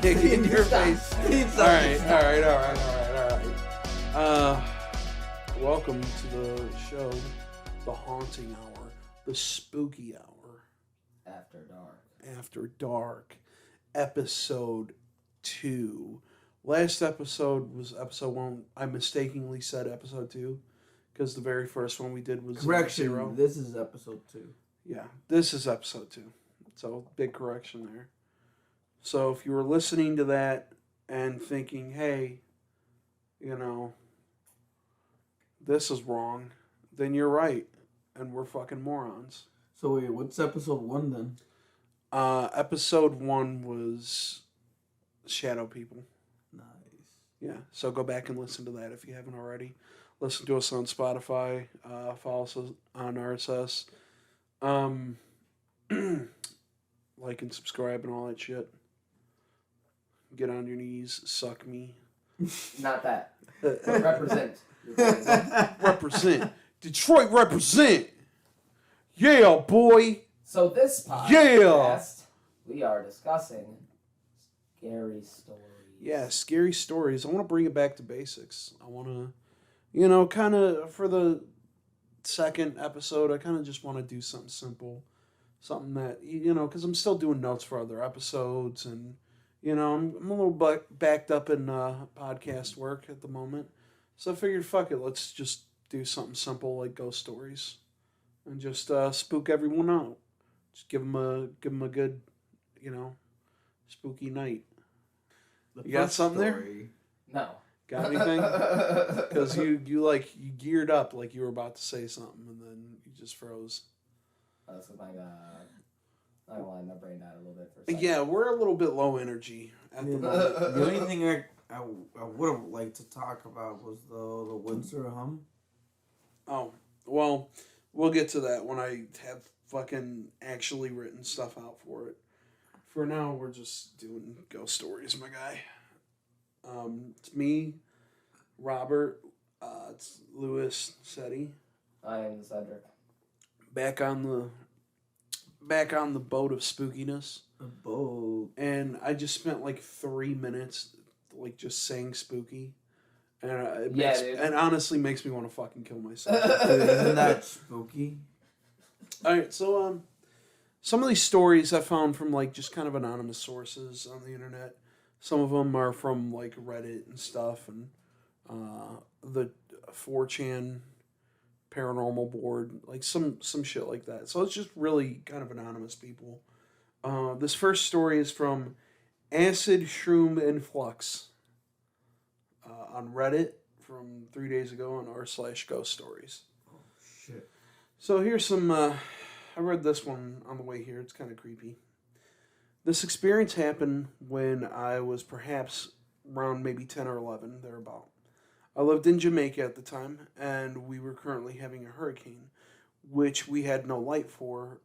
In your face. All right. Welcome to the show, the haunting hour, the spooky hour. After dark. Episode 2. Last episode was episode 1. I mistakenly said episode 2 because the very first one we did was correction. 0. This is episode 2. Yeah, this is episode 2. So big correction there. So if you were listening to that and thinking, hey, this is wrong, then you're right. And we're fucking morons. So wait, what's episode 1 then? Episode 1 was Shadow People. Nice. Yeah, so go back and listen to that if you haven't already. Listen to us on Spotify. Follow us on RSS. Like and subscribe and all that shit. Get on your knees, suck me. Not that. Represent. Represent. Detroit represent. Yeah, boy. So this podcast, we are discussing scary stories. Yeah, scary stories. I want to bring it back to basics. I want to, kind of for the second episode, I kind of just want to do something simple. Something that, because I'm still doing notes for other episodes and, I'm a little backed up in podcast work at the moment. So I figured, fuck it, let's just do something simple like ghost stories. And just spook everyone out. Just give them a good, spooky night. You got something story. There? No. Got anything? Because you geared up like you were about to say something and then you just froze. That's my my brain died a little bit for a second. Yeah, we're a little bit low energy at the moment. The only thing I would have liked to talk about was the Windsor hum. Oh, well, we'll get to that when I have fucking actually written stuff out for it. For now, we're just doing ghost stories, my guy. It's me, Robert, it's Lewis, Seti. I am Cedric. Back on the boat of spookiness. A boat. And I just spent like 3 minutes just saying spooky. And it honestly makes me want to fucking kill myself. Isn't that spooky? Alright, so some of these stories I found from just kind of anonymous sources on the internet. Some of them are from Reddit and stuff and the 4chan paranormal board, some shit like that. So it's just really kind of anonymous people. This first story is from Acid Shroom Influx on Reddit from 3 days ago on r/ghost stories. Oh shit. So here's some I read this one on the way here. It's kind of creepy. This experience happened when I was perhaps around maybe 10 or 11, thereabout. I lived in Jamaica at the time, and we were currently having a hurricane, which we had no light for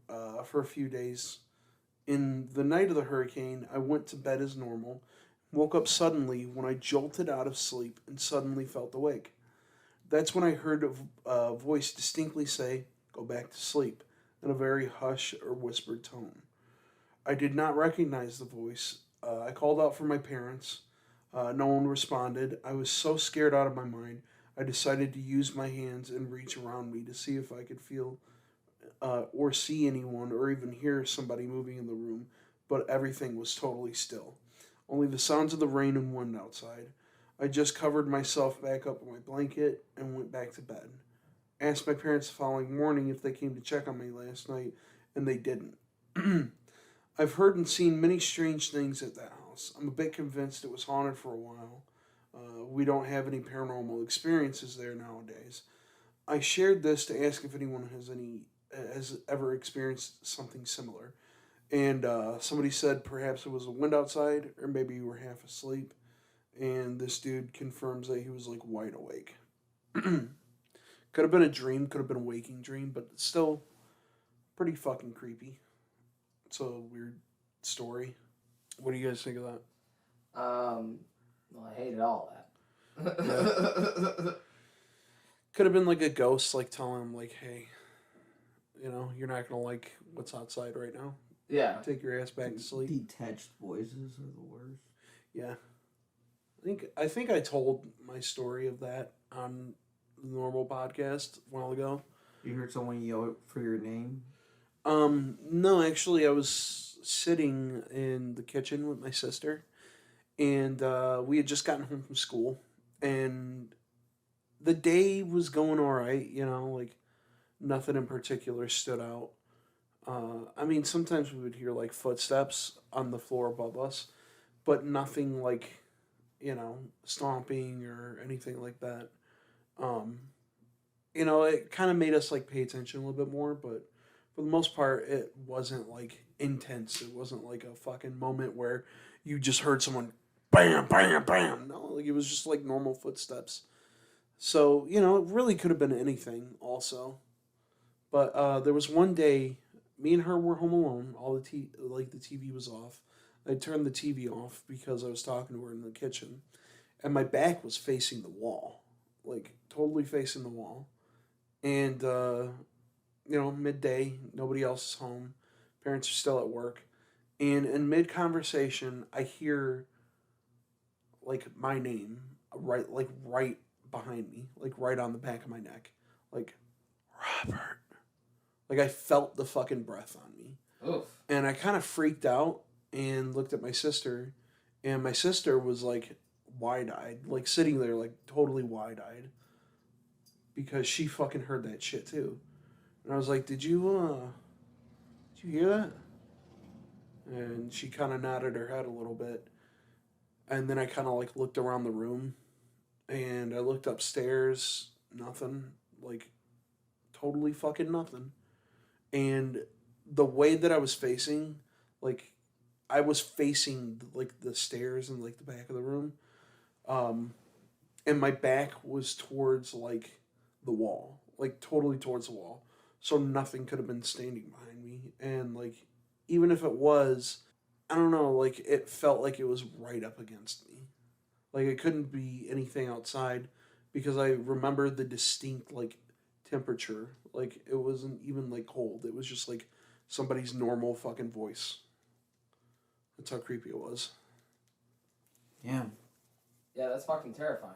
a few days. In the night of the hurricane, I went to bed as normal, woke up suddenly when I jolted out of sleep and suddenly felt awake. That's when I heard a voice distinctly say, "Go back to sleep," in a very hushed or whispered tone. I did not recognize the voice. I called out for my parents. No one responded. I was so scared out of my mind, I decided to use my hands and reach around me to see if I could feel or see anyone or even hear somebody moving in the room, but everything was totally still. Only the sounds of the rain and wind outside. I just covered myself back up in my blanket and went back to bed. Asked my parents the following morning if they came to check on me last night, and they didn't. I've heard and seen many strange things at that house. I'm a bit convinced it was haunted for a while. We don't have any paranormal experiences there nowadays. I shared this to ask if anyone has ever experienced something similar. And somebody said perhaps it was a wind outside, or maybe you were half asleep. And this dude confirms that he was like wide awake. Could have been a dream, could have been a waking dream, but still pretty fucking creepy. It's a weird story. What do you guys think of that? Well, I hated all that. Yeah. Could have been like a ghost, like telling him, like, hey, you're not gonna like what's outside right now. Yeah. Take your ass back to sleep. Detached voices are the worst. Yeah. I think I told my story of that on the normal podcast a while ago. You heard someone yell for your name? No, actually, I was sitting in the kitchen with my sister, and we had just gotten home from school, and the day was going all right, like nothing in particular stood out. I mean, sometimes we would hear like footsteps on the floor above us, but nothing like, stomping or anything like that. Um, it kind of made us like pay attention a little bit more, but for the most part, it wasn't like intense. It wasn't like a fucking moment where you just heard someone bam, bam, bam. No, like it was just like normal footsteps. So, it really could have been anything also. But there was one day, me and her were home alone. All the TV was off. I turned the TV off because I was talking to her in the kitchen, and my back was facing the wall, like totally facing the wall. And midday, nobody else is home. Parents are still at work, and in mid conversation, I hear like my name right behind me, like right on the back of my neck, like Robert. Like I felt the fucking breath on me. Oof. And I kind of freaked out and looked at my sister, and my sister was like wide-eyed, like sitting there like totally wide-eyed because she fucking heard that shit too. And I was like, did you hear that?" And she kind of nodded her head a little bit. And then I kind of like looked around the room, and I looked upstairs, nothing, like totally fucking nothing. And the way that I was facing, like I was facing like the stairs and like the back of the room, um, and my back was towards like the wall, like totally towards the wall. So nothing could have been standing behind me, and like even if it was, I don't know, like it felt like it was right up against me, like it couldn't be anything outside, because I remember the distinct like temperature, like it wasn't even like cold. It was just like somebody's normal fucking voice. That's how creepy it was. Yeah. Yeah, that's fucking terrifying.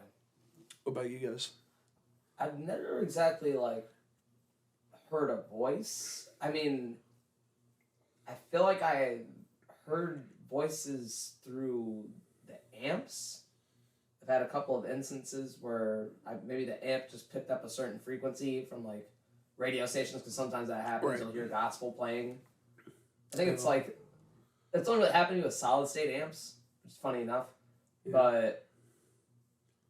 What about you guys? I've never exactly like heard a voice. I mean, I feel like I heard voices through the amps. I've had a couple of instances where maybe the amp just picked up a certain frequency from like radio stations, because sometimes that happens. Right. You'll hear gospel playing. I think it's like, it's only really happened with solid state amps, which is funny enough. Yeah. But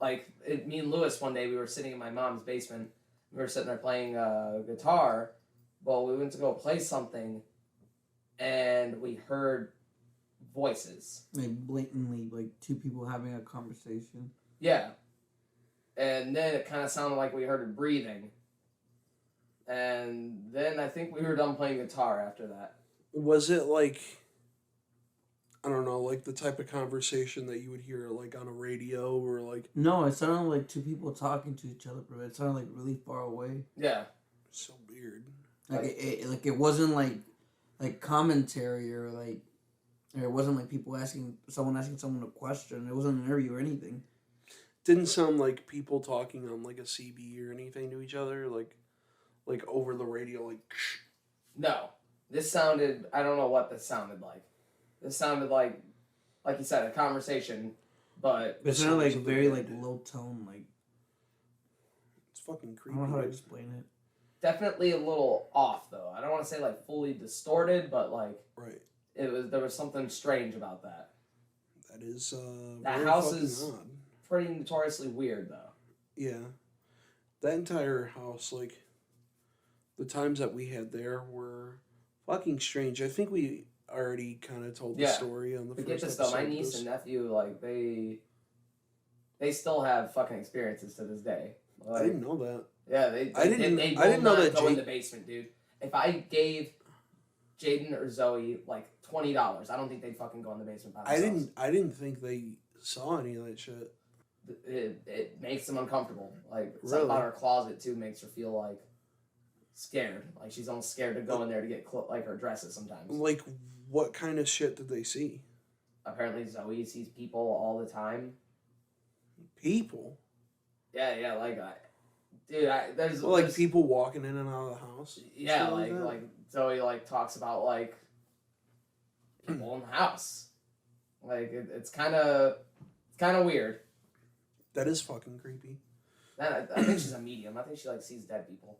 like me and Lewis one day, we were sitting in my mom's basement. We were sitting there playing guitar. Well, we went to go play something, and we heard voices. Like blatantly, like two people having a conversation. Yeah. And then it kind of sounded like we heard it breathing. And then I think we were done playing guitar after that. Was it like, I don't know, like the type of conversation that you would hear like on a radio, or like... No, it sounded like two people talking to each other, but it sounded like really far away. Yeah. So weird. Like it wasn't like commentary, or like, or it wasn't like asking someone a question. It wasn't an interview or anything. Didn't sound like people talking on like a CB or anything to each other, like over the radio, like... No. This sounded, I don't know what this sounded like. This sounded like you said, a conversation, but... It sounded like very like low tone, like... It's fucking creepy. I don't know how to explain it. Definitely a little off, though. I don't want to say like fully distorted, but like... Right. There was something strange about that. That is that very house fucking is odd. Pretty notoriously weird, though. Yeah. That entire house, like, the times that we had there were fucking strange. I think we already kind of told the Yeah. story on the But first get this episode. though, my of niece this. and nephew, like they still have fucking experiences to this day. Like, I didn't know that. yeah, they I didn't will know not that go in Jade- the basement, dude. If I gave Jaden or Zoe like $20, I don't think they'd fucking go in the basement by themselves. I didn't think they saw any of that shit. It makes them uncomfortable. Like something Really? about her closet too makes her feel like scared. Like she's almost scared to go in there to get like her dresses sometimes. Like, what kind of shit did they see? Apparently Zoe sees people all the time. People. Yeah, like dude, there's Well, like there's- people walking in and out of the house. Yeah, Shit that? like Zoe like talks about like people in the house. Like it's kind of weird. That is fucking creepy. I think she's a medium. I think she like sees dead people.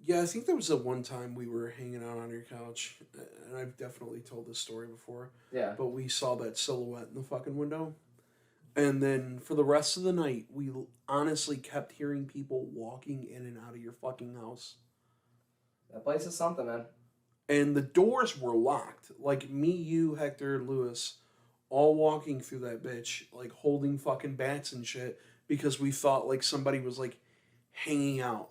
Yeah, I think there was a one time we were hanging out on your couch, and I've definitely told this story before. Yeah. But we saw that silhouette in the fucking window, and then for the rest of the night, we honestly kept hearing people walking in and out of your fucking house. That place is something, man. And the doors were locked. Like me, you, Hector, Lewis, all walking through that bitch, like holding fucking bats and shit, because we thought like somebody was like hanging out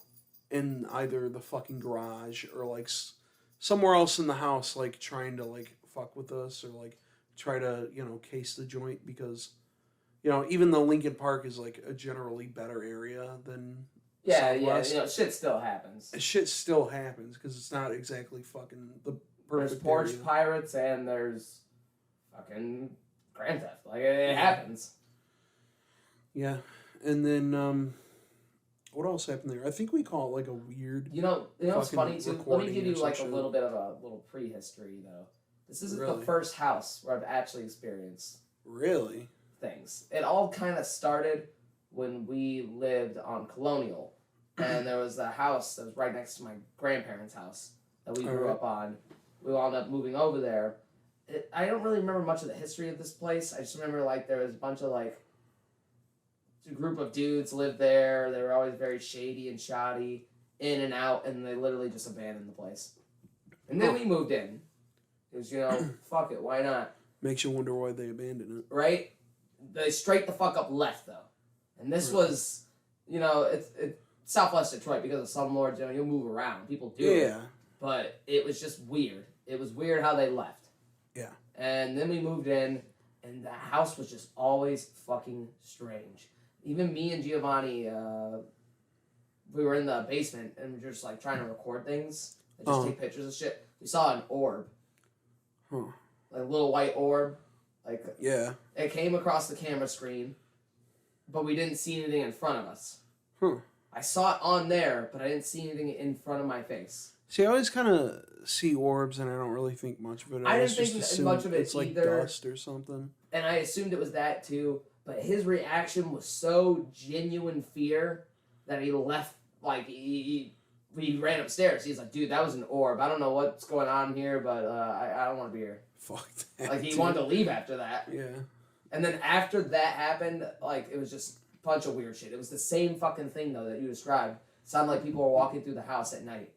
in either the fucking garage or like somewhere else in the house, like trying to like fuck with us or like try to, you know, case the joint, because, you know, even though Lincoln Park is like a generally better area than Yeah, Southwest, you know, shit still happens. shit still happens because it's not exactly fucking the There's perfect porch area. pirates and there's fucking Grand Theft. Like it happens. Yeah, and then what else happened there? I think we call it like a weird. You know what's Fucking funny too? Let me recording give or you some like a shit. little bit of a little prehistory though. This isn't Really? the first house where I've actually experienced Really? things. It all kind of started when we lived on Colonial, and there was a house that was right next to my grandparents' house that we grew Alright. up on. We wound up moving over there. I don't really remember much of the history of this place. I just remember like there was a bunch of like a group of dudes lived there. They were always very shady and shoddy, in and out, and they literally just abandoned the place. And then we moved in. It was, you know, fuck it, why not? Makes you wonder why they abandoned it. Right? They straight the fuck up left though, and this was, you know, it's Southwest Detroit because of some lords. You know, you'll move around, people do. Yeah. But it was just weird. It was weird how they left. Yeah. And then we moved in, and the house was just always fucking strange. Even me and Giovanni, we were in the basement and we were just like trying to record things and just take pictures of shit. We saw an orb, Huh. like a little white orb. Like Yeah. it came across the camera screen, but we didn't see anything in front of us. Huh. I saw it on there, but I didn't see anything in front of my face. See, I always kind of see orbs, and I don't really think much of it. I always didn't just think assume much of it it's like either. dust or something. And I assumed it was that too, but his reaction was so genuine fear that he left, like, he ran upstairs. He's like, dude, that was an orb. I don't know what's going on here, but I don't want to be here. Fuck that. Like, he dude. wanted to leave after that. Yeah. And then after that happened, like, it was just a bunch of weird shit. It was the same fucking thing, though, that you described. It sounded like people were walking through the house at night.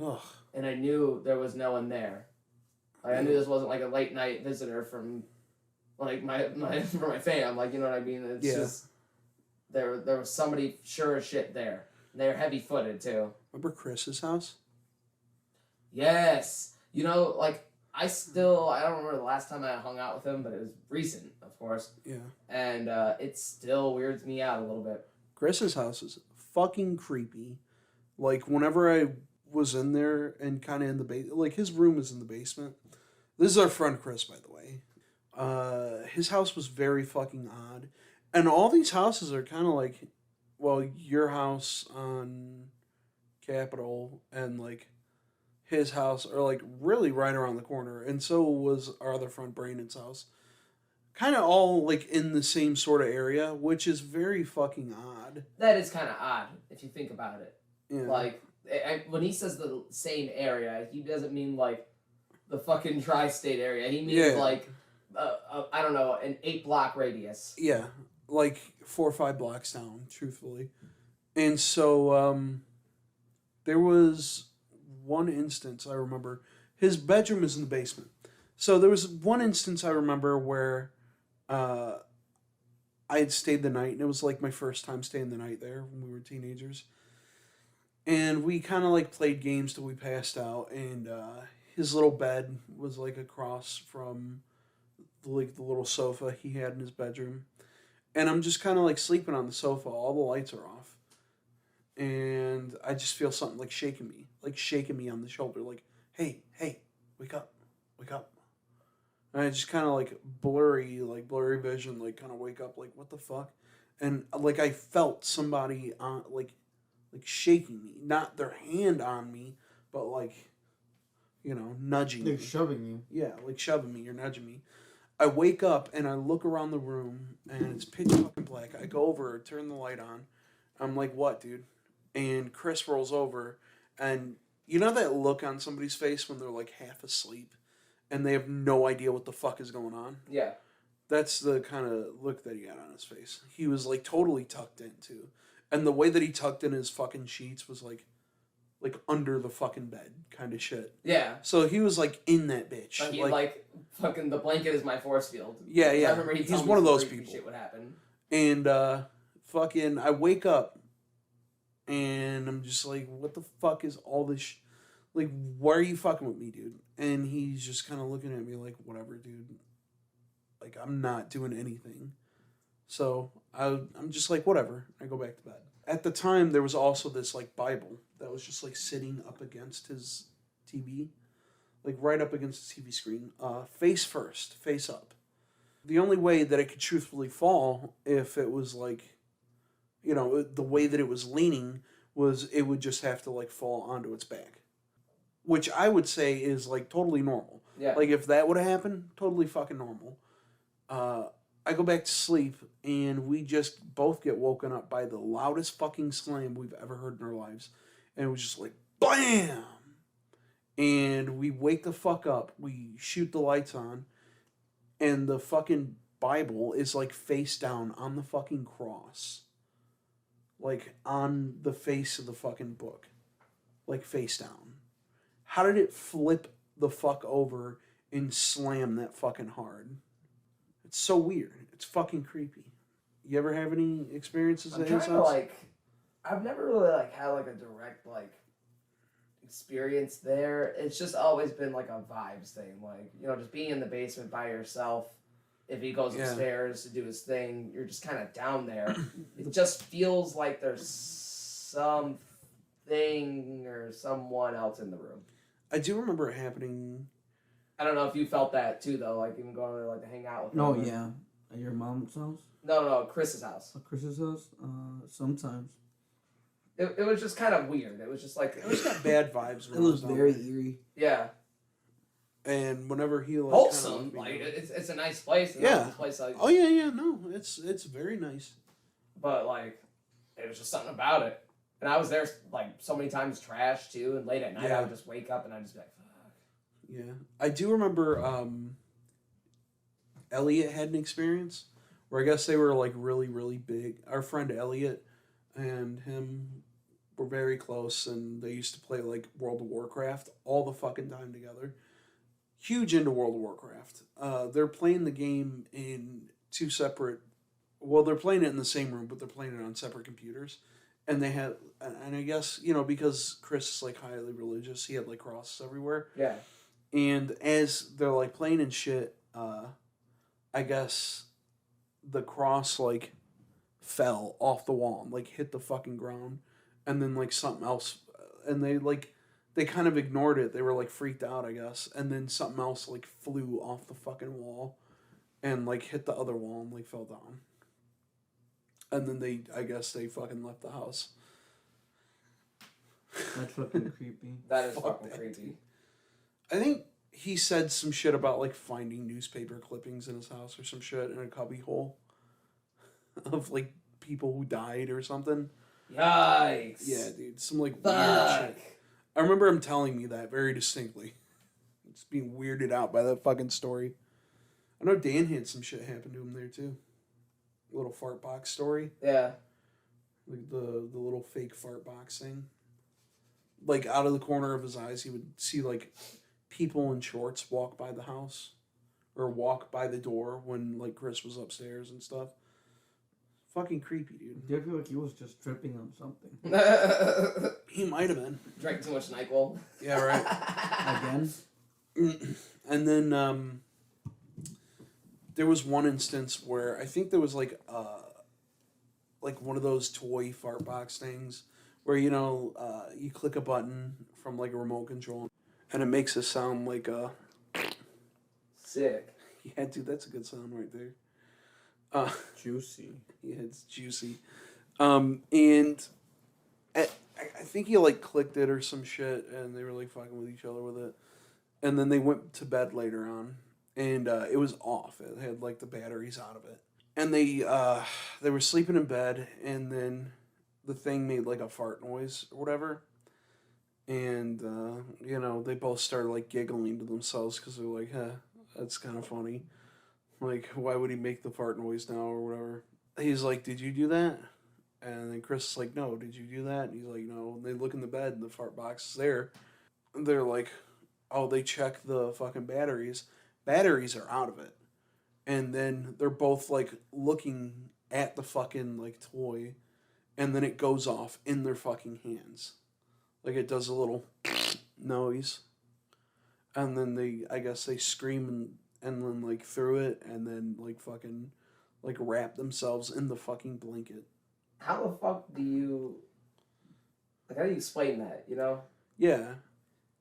Ugh. And I knew there was no one there. Like, I knew this wasn't like a late night visitor from like my for my fam. Like, you know what I mean? It's just there was somebody sure as shit there. They're heavy footed too. Remember Chris's house? Yes. You know, like I don't remember the last time I hung out with him, but it was recent, of course. Yeah. And it still weirds me out a little bit. Chris's house is fucking creepy. Like, whenever I was in there and kind of in the basement, like, his room is in the basement. This is our friend Chris, by the way. His house was very fucking odd. And all these houses are kind of like, well, your house on Capitol and, like, his house are, like, really right around the corner. And so was our other friend Brandon's house. Kind of all, like, in the same sort of area, which is very fucking odd. That is kind of odd if you think about it. Yeah. Like, when he says the same area, he doesn't mean, like, the fucking tri-state area. He means, like, I don't know, an 8-block radius. Yeah, like 4 or 5 blocks down, truthfully. And so there was one instance I remember. His bedroom is in the basement. So there was one instance I remember where I had stayed the night, and it was like my first time staying the night there when we were teenagers. And we kind of like played games till we passed out, and his little bed was like across from like the little sofa he had in his bedroom. And I'm just kind of like sleeping on the sofa, all the lights are off. And I just feel something like shaking me on the shoulder, like, hey, wake up, wake up. And I just kind of like blurry vision, like kind of wake up, like what the fuck, and like I felt somebody on like shaking me, not their hand on me, but like, nudging They're me. shoving you. Yeah, like shoving me or nudging me. I wake up and I look around the room and it's pitch fucking black. I go over, turn the light on. I'm like, what, dude? And Chris rolls over, and you know that look on somebody's face when they're like half asleep and they have no idea what the fuck is going on? Yeah. That's the kind of look that he had on his face. He was like totally tucked in too. And the way that he tucked in his fucking sheets was like under the fucking bed kind of shit. Yeah. So he was like in that bitch. But he like fucking the blanket is my force field. Yeah. I remember he's one of those people. Shit would happen. And fucking I wake up and I'm just like, what the fuck is all this like, why are you fucking with me, dude? And he's just kind of looking at me like, whatever, dude. Like, I'm not doing anything. So I'm just like, whatever. I go back to bed. At the time, there was also this like Bible that was just like sitting up against his TV, like right up against the TV screen, face first, face up. The only way that it could truthfully fall, if it was like, the way that it was leaning, was it would just have to like fall onto its back, which I would say is like totally normal. Yeah. Like if that would have happened, totally fucking normal. I go back to sleep, and we just both get woken up by the loudest fucking slam we've ever heard in our lives. And it was just like, BAM! And we wake the fuck up, we shoot the lights on, and the fucking Bible is like face down on the fucking cross. Like on the face of the fucking book. Like face down. How did it flip the fuck over and slam that fucking hard? It's so weird. It's fucking creepy. You ever have any experiences at his house? I've never really had a direct experience there. It's just always been like a vibes thing. Just being in the basement by yourself. If he goes upstairs to do his thing, you're just kind of down there. It just feels like there's something or someone else in the room. I do remember it happening. I don't know if you felt that too, though. Even going there to hang out with. No, yeah. At your mom's house? No, Chris's house. At Chris's house? Sometimes. It was just kind of weird. It was just like It was got bad vibes. It was very eerie. Yeah. And whenever he wholesome, it's a nice place. Yeah. Nice place, oh yeah, no, it's very nice. But it was just something about it. And I was there so many times trashed too, and late at night I would just wake up and I'd just be like, fuck. Yeah. I do remember Elliot had an experience where I guess they were really, really big. Our friend Elliot and him were very close, and they used to play World of Warcraft all the fucking time together. Huge into World of Warcraft. They're playing the game in two separate. Well, they're playing it in the same room, but they're playing it on separate computers. And they had, and I guess because Chris is highly religious, he had crosses everywhere. Yeah. And as they're playing and shit, I guess the cross fell off the wall and hit the fucking ground, and then something else, and they kind of ignored it. They were freaked out, I guess, and then something else flew off the fucking wall, and hit the other wall and fell down. And then I guess they fucking left the house. That's fucking creepy. That is fucking creepy. I think he said some shit about finding newspaper clippings in his house or some shit in a cubby hole of people who died or something. Yikes. Yeah, dude, some weird Fuck. shit. I remember him telling me that very distinctly. Just being weirded out by that fucking story. I know Dan had some shit happen to him there too. A little fart box story. Yeah. The little fake fart box thing. Out of the corner of his eyes, he would see people in shorts walk by the house or walk by the door when like Chris was upstairs and stuff. Fucking creepy, dude. Do you feel like he was just tripping on something? He might have been. Drank too much NyQuil. Yeah, right. Again? And then there was one instance where I think there was like one of those toy fart box things where you click a button from like a remote control and it makes a sound like a Sick. yeah, dude, that's a good sound right there. Juicy. Yeah, it's juicy. And I think he like clicked it or some shit, and they were like fucking with each other with it. And then they went to bed later on, and it was off. It had like the batteries out of it, and they were sleeping in bed, and then the thing made like a fart noise or whatever. And they both started like giggling to themselves because they're like, "Huh, that's kind of funny." Like, why would he make the fart noise now or whatever? He's like, did you do that? And then Chris is like, no, did you do that? And he's like, no. And they look in the bed and the fart box is there. And they're like, oh, they check the fucking batteries. Batteries are out of it. And then they're both like looking at the fucking like toy. And then it goes off in their fucking hands. Like it does a little noise. And then I guess they scream and then like threw it and then like fucking like wrap themselves in the fucking blanket. How the fuck do you how do you explain that, Yeah.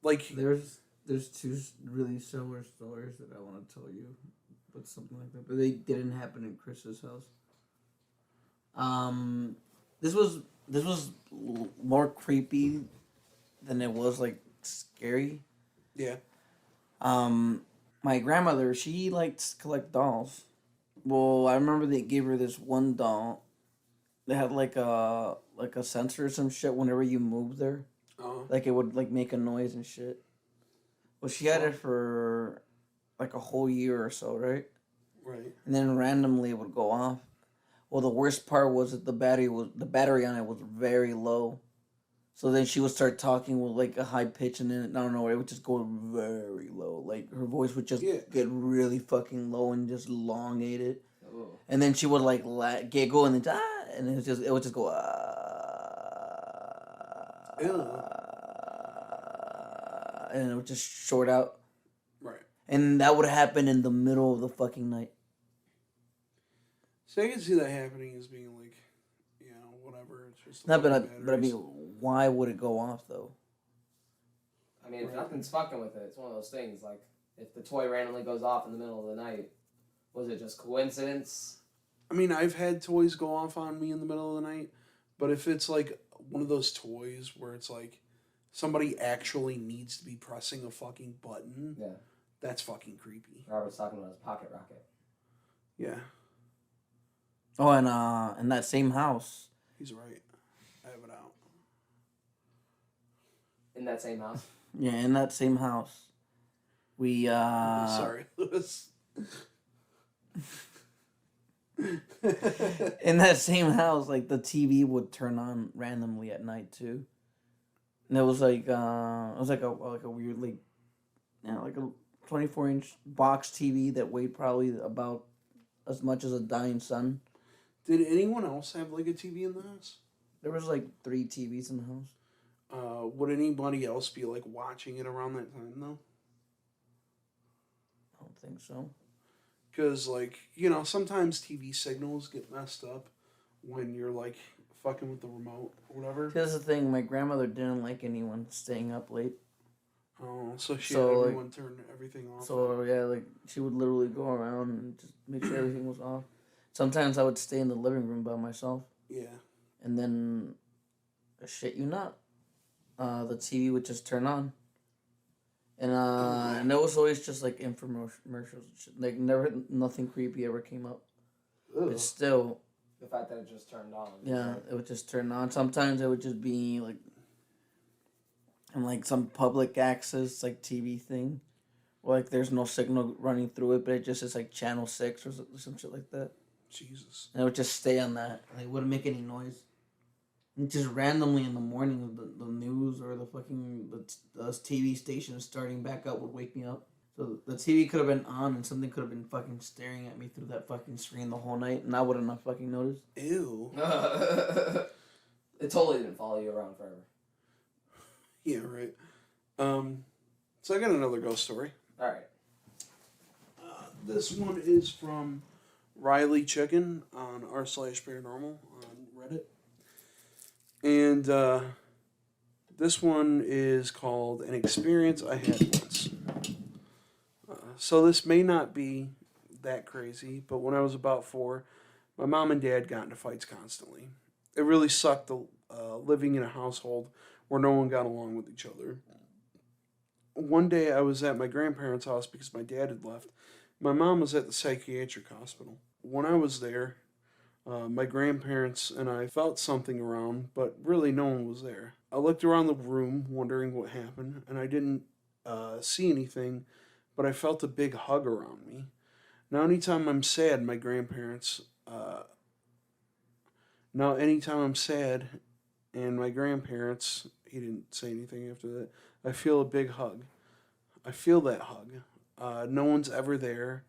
Like There's two really similar stories that I want to tell you, but something like that. But they didn't happen in Chris's house. This was more creepy than it was like scary. yeah. My grandmother, she liked to collect dolls. Well, I remember they gave her this one doll. They had like a sensor or some shit whenever you moved there. Oh. Like it would like make a noise and shit. Well, she had it for like a whole year or so, right? Right. And then randomly it would go off. Well, the worst part was that the battery on it was very low. So then she would start talking with like a high pitch, and then I don't know, it would just go very low. Like her voice would just get really fucking low and just elongate it. Ooh. And then she would like giggle and then and it would just go and it would just short out. Right. And that would happen in the middle of the fucking night. So I can see that happening as being like, whatever. It's just No, but I batteries. mean, why would it go off though? I mean, if nothing's fucking with it, it's one of those things. Like, if the toy randomly goes off in the middle of the night, was it just coincidence? I mean, I've had toys go off on me in the middle of the night, but if it's like one of those toys where it's like somebody actually needs to be pressing a fucking button, Yeah. that's fucking creepy. Robert's talking about his pocket rocket. Yeah, Oh, and in that same house. he's right. I have it out. In that same house? Yeah, in that same house. We Sorry, Lewis. in that same house, like the TV would turn on randomly at night too. And it was like a weird like like a 24-inch box TV that weighed probably about as much as a dying sun. Did anyone else have like a TV in the house? There was like 3 TVs in the house. Would anybody else be like watching it around that time though? I don't think so. Because like sometimes TV signals get messed up when you're like fucking with the remote or whatever. Here's the thing: my grandmother didn't like anyone staying up late. Oh, so she So, had like- everyone turn everything off. So yeah, like she would literally go around and just make sure everything was off. Sometimes I would stay in the living room by myself, Yeah. and then, I shit you not, the TV would just turn on. And it was always just like infomercials and shit. Like nothing creepy ever came up. Ugh. But still, The fact that it just turned on. yeah, it would just turn on. Sometimes it would just be like, and like some public access like TV thing, or like there's no signal running through it, but it just is like channel 6 or some shit like that. Jesus. And it would just stay on that. Like, it wouldn't make any noise. Just randomly in the morning, the news or the TV station starting back up would wake me up. So the TV could have been on and something could have been fucking staring at me through that fucking screen the whole night, and I wouldn't have fucking noticed. Ew. It totally didn't follow you around forever. Yeah, right. So I got another ghost story. All right. This one is from Riley Chicken on r/paranormal on Reddit. And this one is called An Experience I Had Once. So this may not be that crazy, but when I was about 4, my mom and dad got into fights constantly. It really sucked living in a household where no one got along with each other. One day I was at my grandparents' house because my dad had left. My mom was at the psychiatric hospital. When I was there, my grandparents and I felt something around, but really no one was there. I looked around the room wondering what happened, and I didn't see anything, but I felt a big hug around me. Now anytime I'm sad, and my grandparents, he didn't say anything after that, I feel a big hug. I feel that hug. No one's ever there.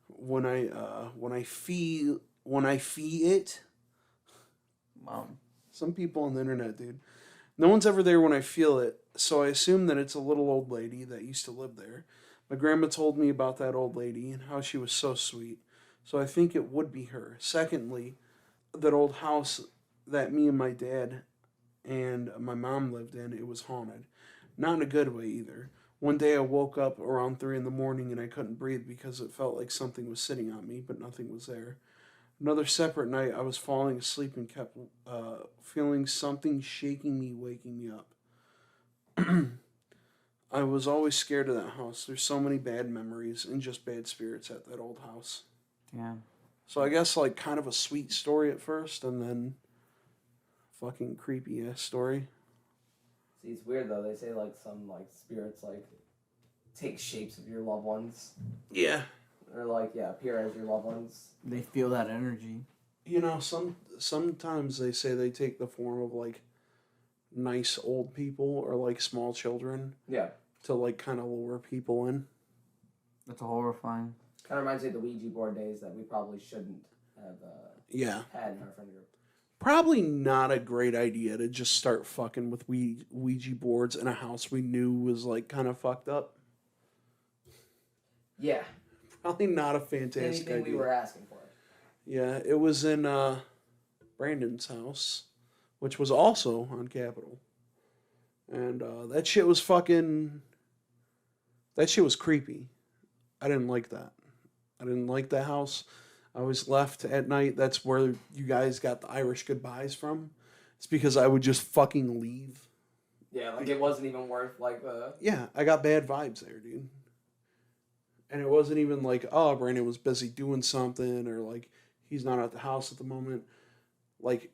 When I feel it, Mom. some people on the internet, dude. No one's ever there when I feel it, so I assume that it's a little old lady that used to live there. My grandma told me about that old lady and how she was so sweet, so I think it would be her. Secondly, that old house that me and my dad and my mom lived in, it was haunted. Not in a good way either. One day I woke up around 3 in the morning and I couldn't breathe because it felt like something was sitting on me, but nothing was there. Another separate night, I was falling asleep and kept feeling something shaking me, waking me up. I was always scared of that house. There's so many bad memories and just bad spirits at that old house. Yeah. So I guess like kind of a sweet story at first and then fucking creepy ass story. See, it's weird though. They say like some like spirits like take shapes of your loved ones. Yeah. Or like appear as your loved ones. They feel that energy. You know, sometimes they say they take the form of like nice old people or like small children. Yeah. To like kind of lure people in. That's horrifying. Kind of reminds me of the Ouija board days that we probably shouldn't have had in our friend group. Probably not a great idea to just start fucking with Ouija boards in a house we knew was like kind of fucked up. Yeah. Probably not a fantastic Anything idea. we were asking for. Yeah, it was in Brandon's house, which was also on Capitol. And that shit was creepy. I didn't like that. I didn't like the house. I was left at night. That's where you guys got the Irish goodbyes from. It's because I would just fucking leave. Yeah, like it wasn't even worth like the... Yeah, I got bad vibes there, dude. And it wasn't even like, oh, Brandon was busy doing something or like he's not at the house at the moment. Like,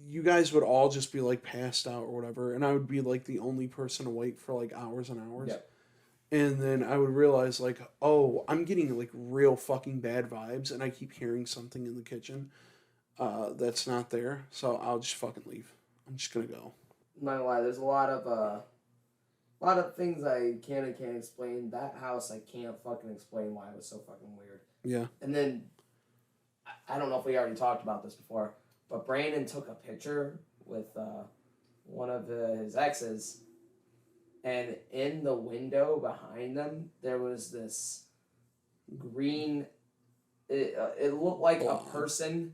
you guys would all just be like passed out or whatever. And I would be like the only person awake for like hours and hours. Yep. And then I would realize like, oh, I'm getting like real fucking bad vibes and I keep hearing something in the kitchen that's not there. So I'll just fucking leave. I'm just going to go. I'm not gonna lie, there's a lot of things I can and can't explain. That house, I can't fucking explain why it was so fucking weird. Yeah. And then, I don't know if we already talked about this before, but Brandon took a picture with one of his exes, and in the window behind them, there was this green, it looked like a person.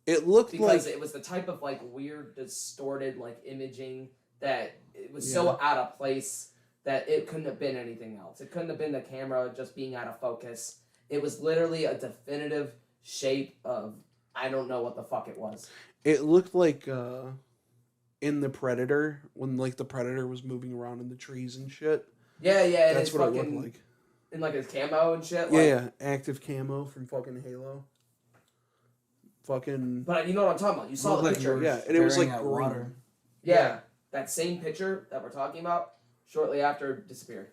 It looked because like... it was the type of like weird, distorted like imaging that it was so out of place that it couldn't have been anything else. It couldn't have been the camera just being out of focus. It was literally a definitive shape of, I don't know what the fuck it was. It looked like in The Predator, when like the Predator was moving around in the trees and shit. Yeah, that's what it looked like. In like his camo and shit. Yeah, active camo from fucking Halo. Fucking... But you know what I'm talking about. You saw the picture. Yeah, and it was like green. Water. Yeah, that same picture that we're talking about, shortly after, disappeared.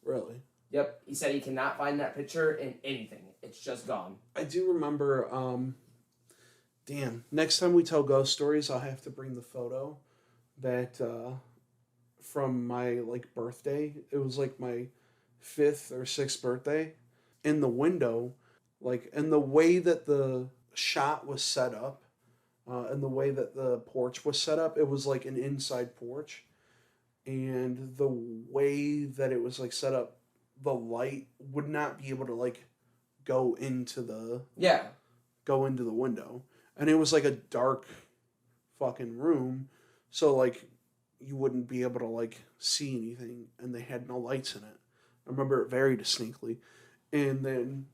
Really? Yep. He said he cannot find that picture in anything. It's just gone. I do remember Damn. Next time we tell ghost stories, I'll have to bring the photo that from my like birthday. It was like my 5th or 6th birthday. In the window, like in the way that the shot was set up, and the way that the porch was set up, it was like an inside porch, and the way that it was like set up, the light would not be able to like go into the Yeah. window, and it was like a dark fucking room, so like you wouldn't be able to like see anything, and they had no lights in it. I remember it very distinctly. And then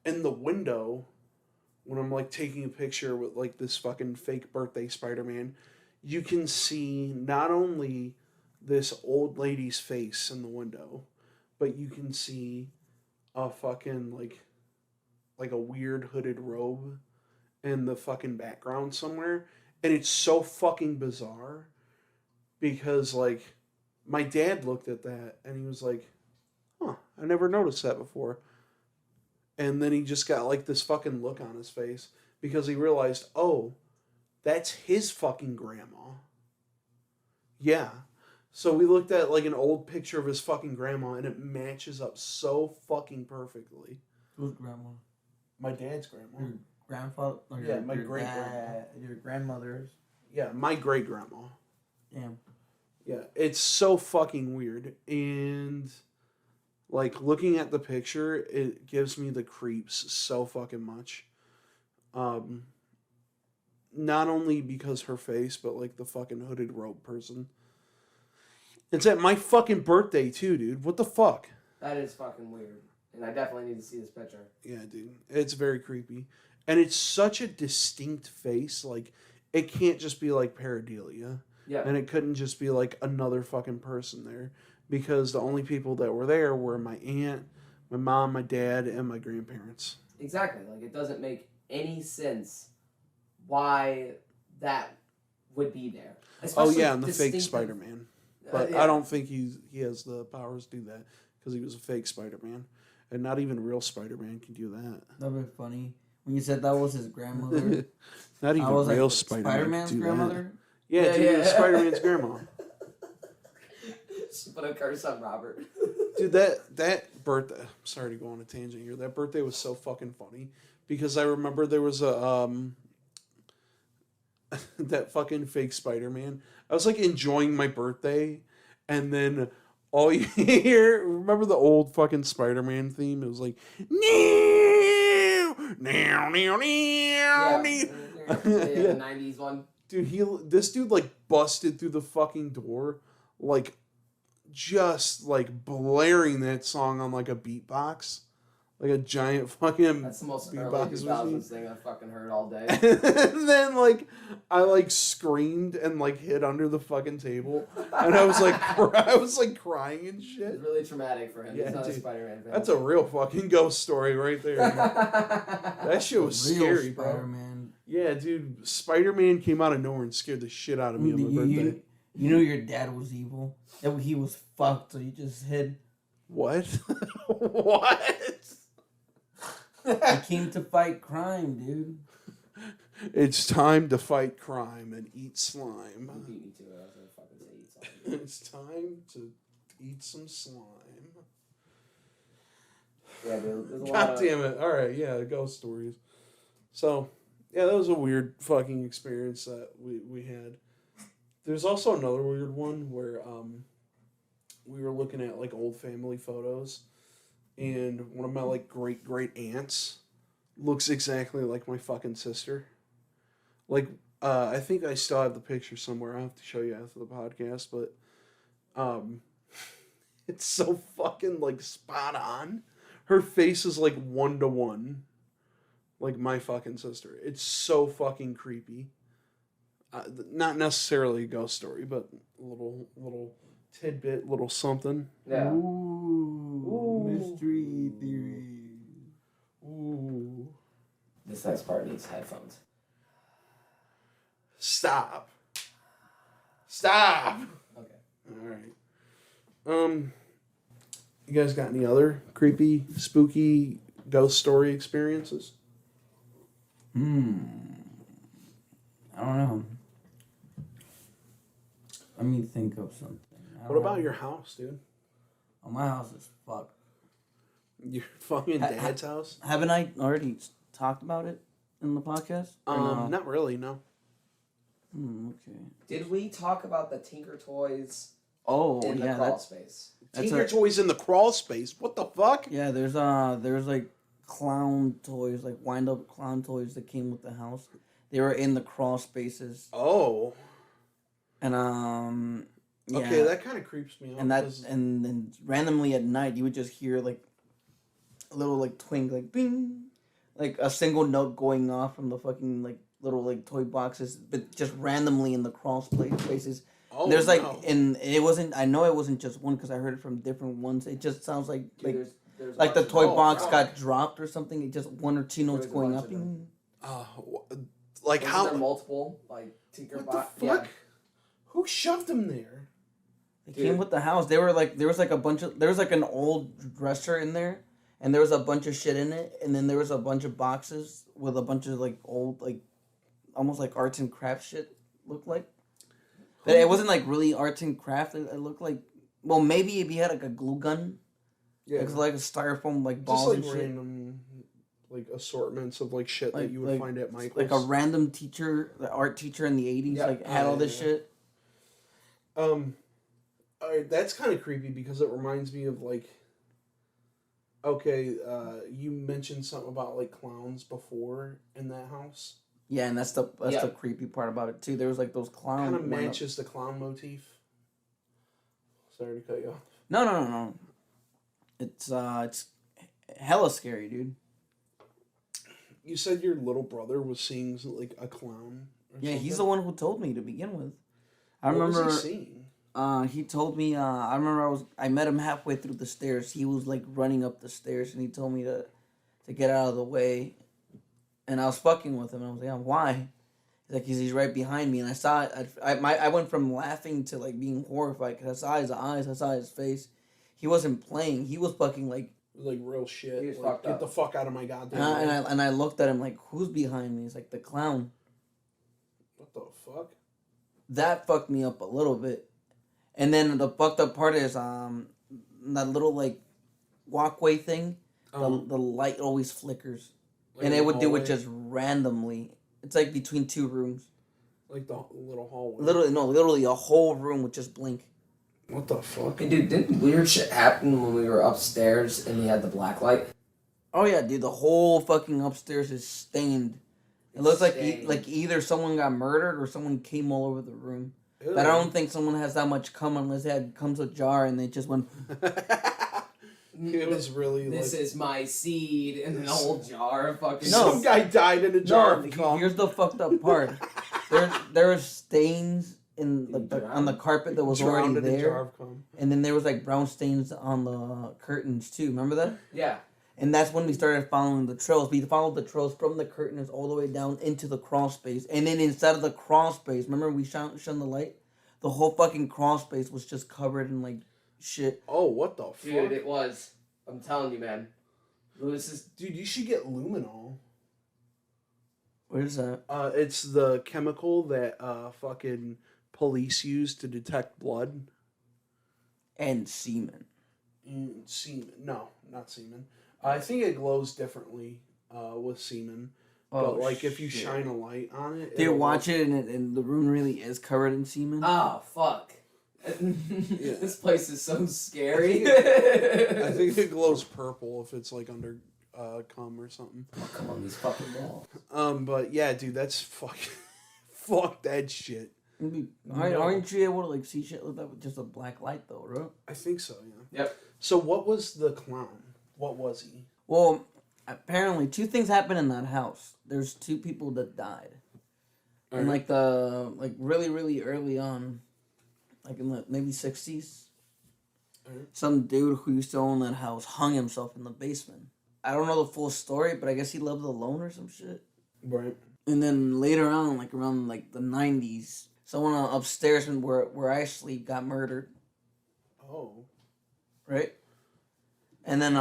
in the window, when I'm like taking a picture with like this fucking fake birthday Spider-Man, you can see not only this old lady's face in the window, but you can see a fucking like a weird hooded robe in the fucking background somewhere. And it's so fucking bizarre because like my dad looked at that and he was like, huh, I never noticed that before. And then he just got like this fucking look on his face because he realized, oh, that's his fucking grandma. Yeah. So we looked at like an old picture of his fucking grandma and it matches up so fucking perfectly. Whose grandma? My dad's grandma. Your grandfather? Or Yeah, your, my your great-grandma. Your grandmother's? Yeah, my great grandma. Damn. Yeah, it's so fucking weird. And like looking at the picture, it gives me the creeps so fucking much. Not only because her face, but like the fucking hooded robe person. It's at my fucking birthday too, dude. What the fuck? That is fucking weird. And I definitely need to see this picture. Yeah, dude. It's very creepy. And it's such a distinct face. Like, it can't just be like pareidolia. Yeah. And it couldn't just be like another fucking person there. Because the only people that were there were my aunt, my mom, my dad, and my grandparents. Exactly. Like, it doesn't make any sense why that would be there. Oh, yeah, and the fake distinctive- Spider-Man. But yeah. I don't think he has the powers to do that. Because he was a fake Spider-Man. And not even real Spider-Man can do that. That would be funny. When you said that was his grandmother. Not even I was real like, Spider-Man. Spider-Man's can do grandmother? That. Yeah, dude, it was Spider-Man's grandma. She put a curse on Robert. Dude, that birthday... I'm sorry to go on a tangent here. That birthday was so fucking funny. Because I remember there was a... that fucking fake Spider-Man. I was like enjoying my birthday. And then all you hear... Remember the old fucking Spider-Man theme? It was like... Now, Yeah, the 90s one. Dude, this dude like busted through the fucking door, like just like blaring that song on like a beatbox, like a giant fucking. That's the most early beatbox 2000s thing I've fucking heard all day. And then like I like screamed and like hid under the fucking table, and I was like crying and shit. It's really traumatic for him. Yeah, He's not dude. a Spider-Man fan. That's a real fucking ghost story right there. That shit was Real scary, bro. Spider-Man. Yeah, dude, Spider-Man came out of nowhere and scared the shit out of me on my birthday. You know your dad was evil? That he was fucked, so you just hid. What? What? He came to fight crime, dude. It's time to fight crime and eat slime. You beat me to it. I was gonna fucking say eat something. It's time to eat some slime. Yeah, dude. There's a lot God of... damn it. Alright, yeah, ghost stories. So, yeah, that was a weird fucking experience that we had. There's also another weird one where we were looking at like old family photos, and one of my like great aunts looks exactly like my fucking sister. Like, I think I still have the picture somewhere. I'll have to show you after the podcast, but it's so fucking like spot on. Her face is like 1-to-1. Like my fucking sister. It's so fucking creepy. Not necessarily a ghost story, but a little tidbit, little something. Yeah. Ooh. Mystery theory. Ooh. This next part needs headphones. Stop. Okay. Alright. You guys got any other creepy, spooky ghost story experiences? I don't know. Let me think of something. What about your house, dude? Oh, my house is fucked. Your fucking dad's house? Haven't I already talked about it in the podcast? Or no? Not really, no. Okay. Did we talk about the Tinker Toys Oh, in the yeah, crawl that's space? Tinker Toys in the crawl space. What the fuck? yeah. There's like clown toys, like wind up clown toys that came with the house. They were in the crawl spaces, Oh. and yeah. Okay, that kind of creeps me out. And and then randomly at night you would just hear like a little like twink, like bing, like a single note going off from the fucking like little like toy boxes, but just randomly in the crawl spaces. Oh, There's like, no. and it wasn't. I know it wasn't just one because I heard it from different ones. It just sounds like There's like the lots of- toy Oh, box fuck. got dropped or something. It just one or two notes There's a going bunch up. of them. Like Wasn't how? there multiple like Tinker What the Box? fuck? Who shoved him there? They Dude. came with the house. They were like, there was like a bunch of, there was like an old dresser in there, and there was a bunch of shit in it, and then there was a bunch of boxes with a bunch of like old, like almost like arts and crafts shit looked like. But it wasn't like really arts and craft. It looked like, well, maybe if you had like a glue gun, Yeah, it was like a styrofoam like just balls like and shit. random, like assortments of like shit Like- that you would like- find at Michael's. Like a random teacher, the art teacher in the 80s, Yeah. like had all this Yeah. shit. All right, that's kind of creepy because it reminds me of like. Okay, you mentioned something about like clowns before in that house. Yeah, and that's the Yeah. creepy part about it too. There was like those clown. Kind of matches the clown motif. Sorry to cut you off. No. It's hella scary, dude. You said your little brother was seeing like a clown. Or Yeah, he's the something? one who told me to begin with. I What remember. was he seeing? He told me. I remember I met him halfway through the stairs. He was like running up the stairs, and he told me to get out of the way. And I was fucking with him. And I was like, yeah, why? He's like, he's right behind me, and I saw it. I went from laughing to like being horrified because I saw his eyes, I saw his face. He wasn't playing. He was fucking like. Like real shit. He was Like, fucked get up. the fuck out of my goddamn. And I looked at him like, who's behind me? He's like, the clown. What the fuck? That fucked me up a little bit. And then the fucked up part is that little like walkway thing. The light always flickers, Like and in it the would do it hallway? just randomly. It's like between two rooms. Like the little hallway. Literally a whole room would just blink. What the fuck? Hey, dude, didn't weird shit happen when we were upstairs and we had the black light? Oh yeah, dude, the whole fucking upstairs is stained. It looks like Stained. like either someone got murdered or someone came all over the room. Ew. But I don't think someone has that much cum unless it comes a jar and they just went. It was really This like is my seed in an old jar of fucking. No. some guy died in a jar of cum. Here's the fucked up part. there were stains in on the carpet that was Drowned already in a jar there, of cum. and then there was like brown stains on the curtains too. Remember that? Yeah. And that's when we started following the trails. We followed the trails from the curtains all the way down into the crawl space, and then inside of the crawl space, remember we shone the light. The whole fucking crawl space was just covered in like shit. Oh, what the fuck? Dude, it was. I'm telling you, man. Lewis is. Dude, you should get luminol. What is that? It's the chemical that fucking police use to detect blood. And semen. Semen. No, not semen. I think it glows differently with semen. Oh, But like if you shit. shine a light on it, They it'll watch it and the room really is covered in semen. Oh, fuck. This place is so scary. I think it glows purple if it's like under cum or something. Oh, come on, these fucking balls. But yeah, dude, that's fucking fuck that shit. Aren't you able to like see shit like that with just a black light though, right? I think so, yeah. Yep. So what was the clown? What was he? Well, apparently two things happened in that house. There's two people that died. And like really, really early on, like in the maybe 60s, some dude who used to own that house hung himself in the basement. I don't know the full story, but I guess he lived alone or some shit. Right. And then later on, like around like the 90s, someone upstairs where I sleep got murdered, Oh. right? And then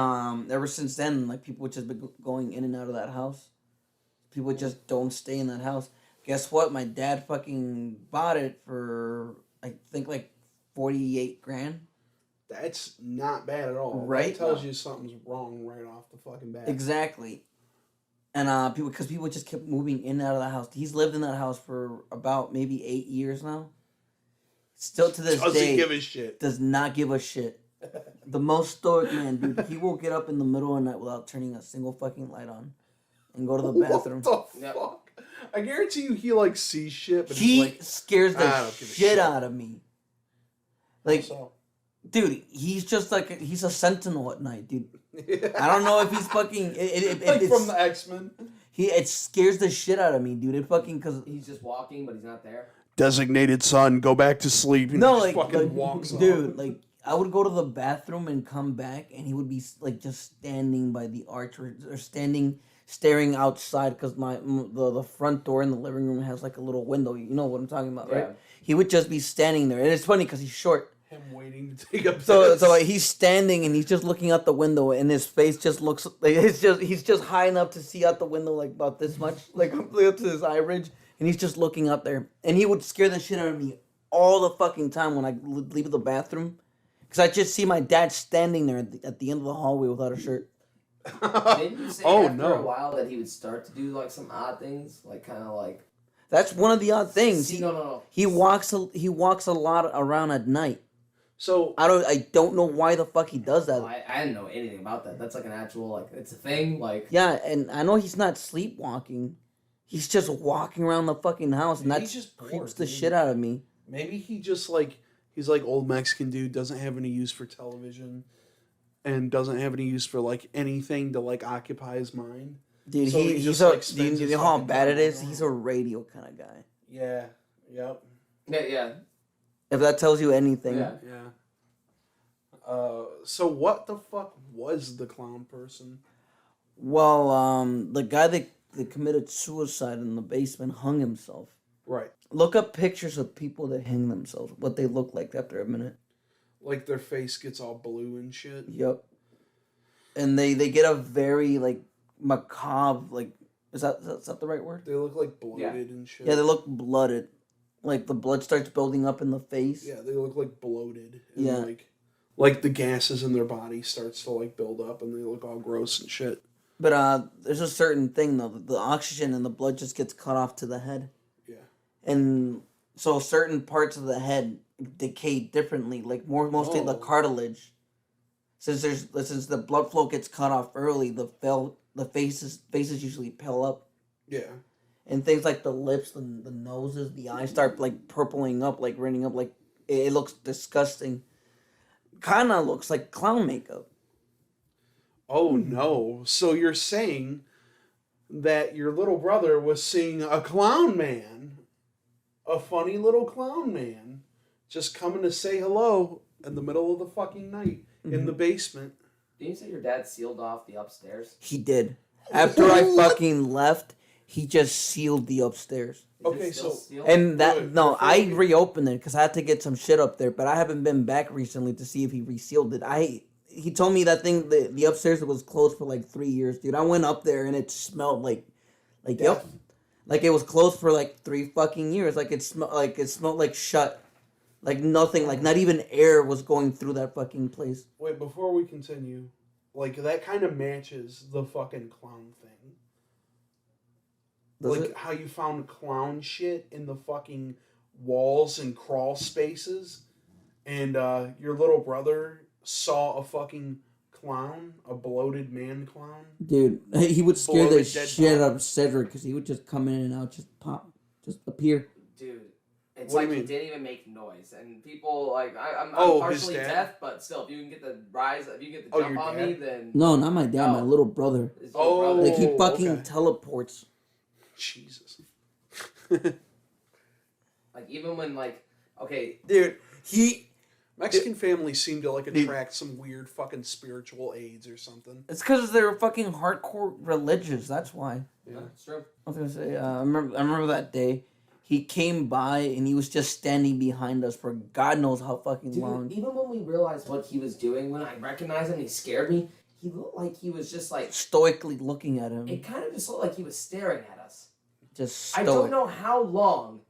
ever since then, like people would just be going in and out of that house. People just don't stay in that house. Guess what? My dad fucking bought it for I think like 48 grand. That's not bad at all. Right? That tells you something's wrong right off the fucking bat. Exactly. And people just kept moving in and out of the house. He's lived in that house for about maybe 8 years now. Still to this Doesn't day, give a shit. does not give a shit. The most stoic man, dude. He will get up in the middle of the night without turning a single fucking light on, and go to the bathroom. What the Yep. fuck? I guarantee you, he like sees shit, but He he's like, scares "I the don't give a shit shit." out of me. Like, so. dude, he's just like he's a sentinel at night, dude. I don't know if he's fucking. Like from the X-Men. It scares the shit out of me, dude. It fucking because He's just walking, but he's not there. Designated son, go back to sleep. no, just like, fucking walks dude, off. like I would go to the bathroom and come back, and he would be like just standing by the arch or standing, staring outside because the front door in the living room has like a little window. You know what I'm talking about, right? Yeah. He would just be standing there, and it's funny because he's short. Him waiting to take a So piss. like, he's standing and he's just looking out the window, and his face just looks like he's just high enough to see out the window like about this much, like completely up to his eye ridge, and he's just looking out there, and he would scare the shit out of me all the fucking time when I leave the bathroom, because I just see my dad standing there at the end of the hallway without a shirt. Didn't you say Oh, after no. a while that he would start to do like some odd things, like kind of like? That's one of the odd things. See, no. He walks a lot around at night. So I don't know why the fuck he does that. I didn't know anything about that. That's like an actual like it's a thing. Like Yeah, and I know he's not sleepwalking. He's just walking around the fucking house, and Maybe that he's just bored, creeps the dude. shit out of me. maybe he just like he's like old Mexican dude, doesn't have any use for television, and doesn't have any use for like anything to like occupy his mind. Dude, So he he's just, a, like, do you spends his know how fucking bad it time is? on He's it. a radio kind of guy. Yeah. Yep. yeah. If that tells you anything. Yeah. Yeah. So what the fuck was the clown person? Well, the guy that committed suicide in the basement hung himself. Right. Look up pictures of people that hang themselves, what they look like after a minute. Like their face gets all blue and shit. Yep. And they get a very, like, macabre, like, is that the right word? They look like bloated and shit. Yeah, they look blooded. Like, the blood starts building up in the face. Yeah, they look like bloated. And Yeah. Like the gases in their body starts to like build up and they look all gross and shit. But there's a certain thing, though. The oxygen in the blood just gets cut off to the head. Yeah. And so certain parts of the head decay differently, like mostly the Oh. cartilage. Since the blood flow gets cut off early, the faces usually pale up, Yeah. and things like the lips, the noses, the eyes start like purpling up, like running up, like it looks disgusting. Kind of looks like clown makeup. Oh no. So you're saying that your little brother was seeing a clown man, a funny little clown man, just coming to say hello in the middle of the fucking night in the basement. Didn't you say your dad sealed off the upstairs? He did. After I fucking left, he just sealed the upstairs. Is it Okay, still so- sealed? And that Good. no, Before I we- reopened it because I had to get some shit up there, but I haven't been back recently to see if he resealed it. He told me that thing the upstairs was closed for like 3 years, dude. I went up there and it smelled like yep, Death. like it was closed for like 3 fucking years. Like it smelled like shut, like nothing, like not even air was going through that fucking place. Wait, before we continue, like that kind of matches the fucking clown thing. Does Like it? how you found clown shit in the fucking walls and crawl spaces, and your little brother saw a fucking clown, a bloated man clown. Dude, he would scare the Bloated dead shit body. out of Cedric because he would just come in and out, just pop, just appear. Dude, it's What do like you he mean? didn't even make noise, and people like I'm Oh, his partially dad? deaf, but still, if you can get the rise, if you can get the Oh, jump your on dad? me, then No, not my dad, my Oh. little brother. his little Oh. brother. Like he fucking okay. teleports. Jesus. Like even when like okay, Dude, he. Mexican families seem to like attract some weird fucking spiritual aids or something. It's because they're fucking hardcore religious. That's why. Yeah. it's true. I was gonna say. I remember that day. He came by and he was just standing behind us for God knows how fucking Dude, long. even when we realized what he was doing, when I recognized him, he scared me. he looked like he was just like stoically looking at him. it kind of just looked like he was staring at us. Just stoic. I don't know how long,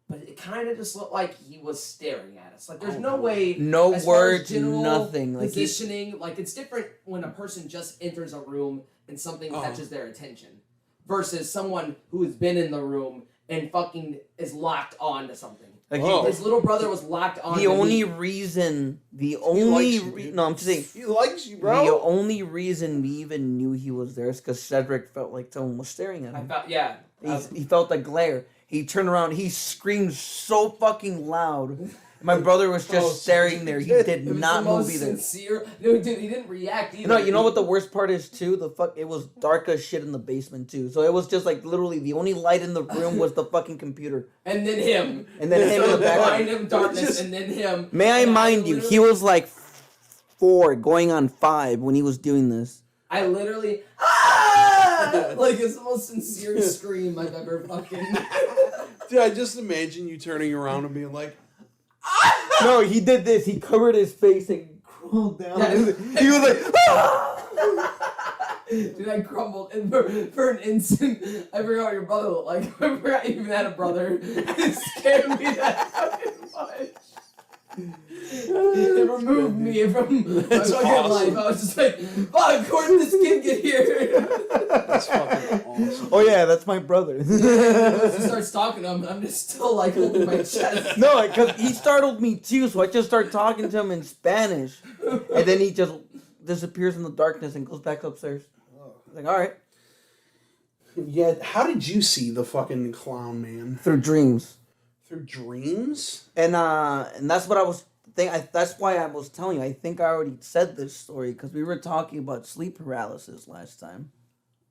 but it kind of just looked like he was staring at us. Like there's no way, no as far as words, general nothing. Like positioning. Like it's different when a person just enters a room and something catches their attention, versus someone who has been in the room and fucking is locked on to something. Like His little brother was locked on. no, I'm just saying. He likes you, bro. The only reason we even knew he was there is because Cedric felt like someone was staring at him. He felt the glare. He turned around. He screamed so fucking loud. My brother was just staring there. He did not move either. Sincere. No, dude, he didn't react either. No, you know what the worst part is too? It was dark as shit in the basement too. So it was just like literally the only light in the room was the fucking computer. And then him. And then him in the background. Behind him, darkness, and then him. May I mind you, he was like 4, going on 5 when he was doing this. I literally like it's the most sincere scream I've ever fucking. Dude, I just imagine you turning around and being like, No, he did this. He covered his face and crawled down. Yeah. He was like, Dude, I crumbled, and for an instant, I forgot what your brother looked like. I forgot I even had a brother. It scared me that fucking much. It removed me from my fucking life. I was just like, fuck, where did this kid get here? that's fucking awesome. oh yeah, that's my brother. He just starts talking to him, and I'm just still like holding my chest. No, because he startled me too, so I just started talking to him in Spanish. And then he just disappears in the darkness and goes back upstairs. Like, alright. Yeah, how did you see the fucking clown man? Through dreams. Through dreams? And that's what I was that's why I was telling you. I think I already said this story because we were talking about sleep paralysis last time.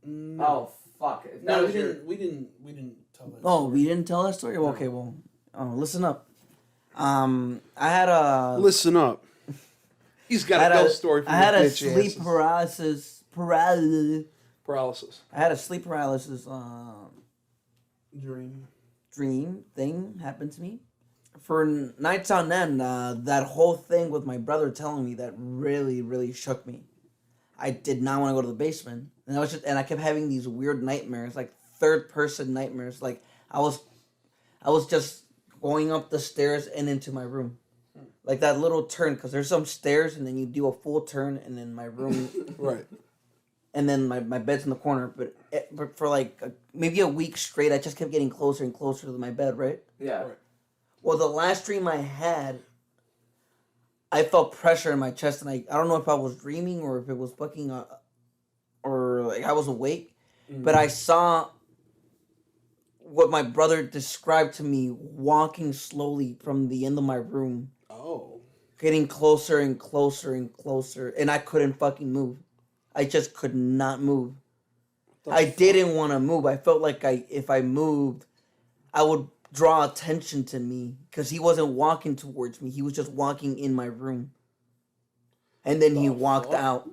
No. Oh fuck! If that No, was your... we didn't tell that. Oh, we didn't tell that story? Well, okay, well, listen up. I had a... Listen up. He's got a ghost story for I had a bitch sleep asses. paralysis. I had a sleep paralysis Dream. dream thing happen to me. For nights on end, that whole thing with my brother telling me that really, really shook me. I did not want to go to the basement, and I kept having these weird nightmares, like third-person nightmares. Like I was just going up the stairs and into my room, like that little turn, because there's some stairs, and then you do a full turn, and then my room, Right. and then my bed's in the corner. But for like maybe a week straight, I just kept getting closer and closer to my bed, right? Yeah. Right. Well, the last dream I had, I felt pressure in my chest, and I don't know if I was dreaming or if it was fucking, or like I was awake, but I saw what my brother described to me walking slowly from the end of my room, Oh. getting closer and closer and closer, and I couldn't fucking move. I just could not move. I didn't want to move. I felt like if I moved, I would draw attention to me because he wasn't walking towards me. He was just walking in my room. And then he walked out.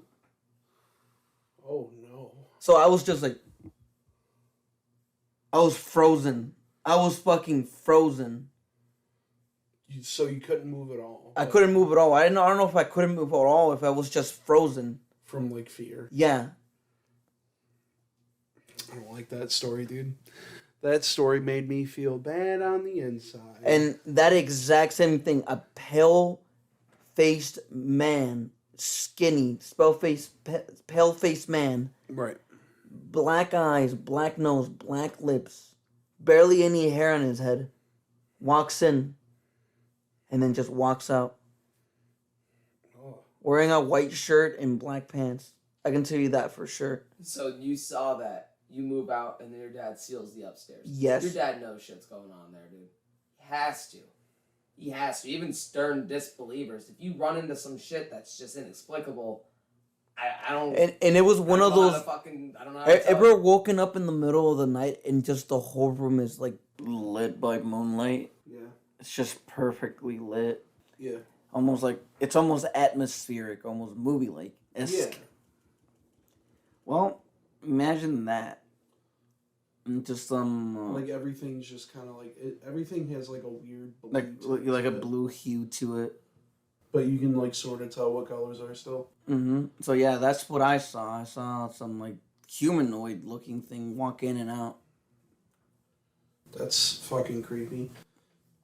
Oh, no. So I was just like, I was frozen. I was fucking frozen. So you couldn't move at all? I couldn't move at all. I don't know if I couldn't move at all, if I was just frozen. From, like, fear? Yeah. I don't like that story, dude. That story made me feel bad on the inside. And that exact same thing, a pale-faced man, skinny, pale-faced man, Right. black eyes, black nose, black lips, barely any hair on his head, walks in, and then just walks out. Oh. Wearing a white shirt and black pants. I can tell you that for sure. So you saw that. You move out, and then your dad seals the upstairs. Yes. Your dad knows shit's going on there, dude. He has to. He has to. Even stern disbelievers. If you run into some shit that's just inexplicable, I don't... And it was one of those... I don't know how to tell Ever you. woken up in the middle of the night and just the whole room is like lit by moonlight? Yeah. It's just perfectly lit. Yeah. It's almost atmospheric, almost movie-like. Yeah. Well, imagine that. And just Like everything's just kind of like everything has like a weird blue to like a it. blue hue to it. but you can like sort of tell what colors are still. Mm-hmm. So yeah, that's what I saw. I saw some like humanoid looking thing walk in and out. That's fucking creepy.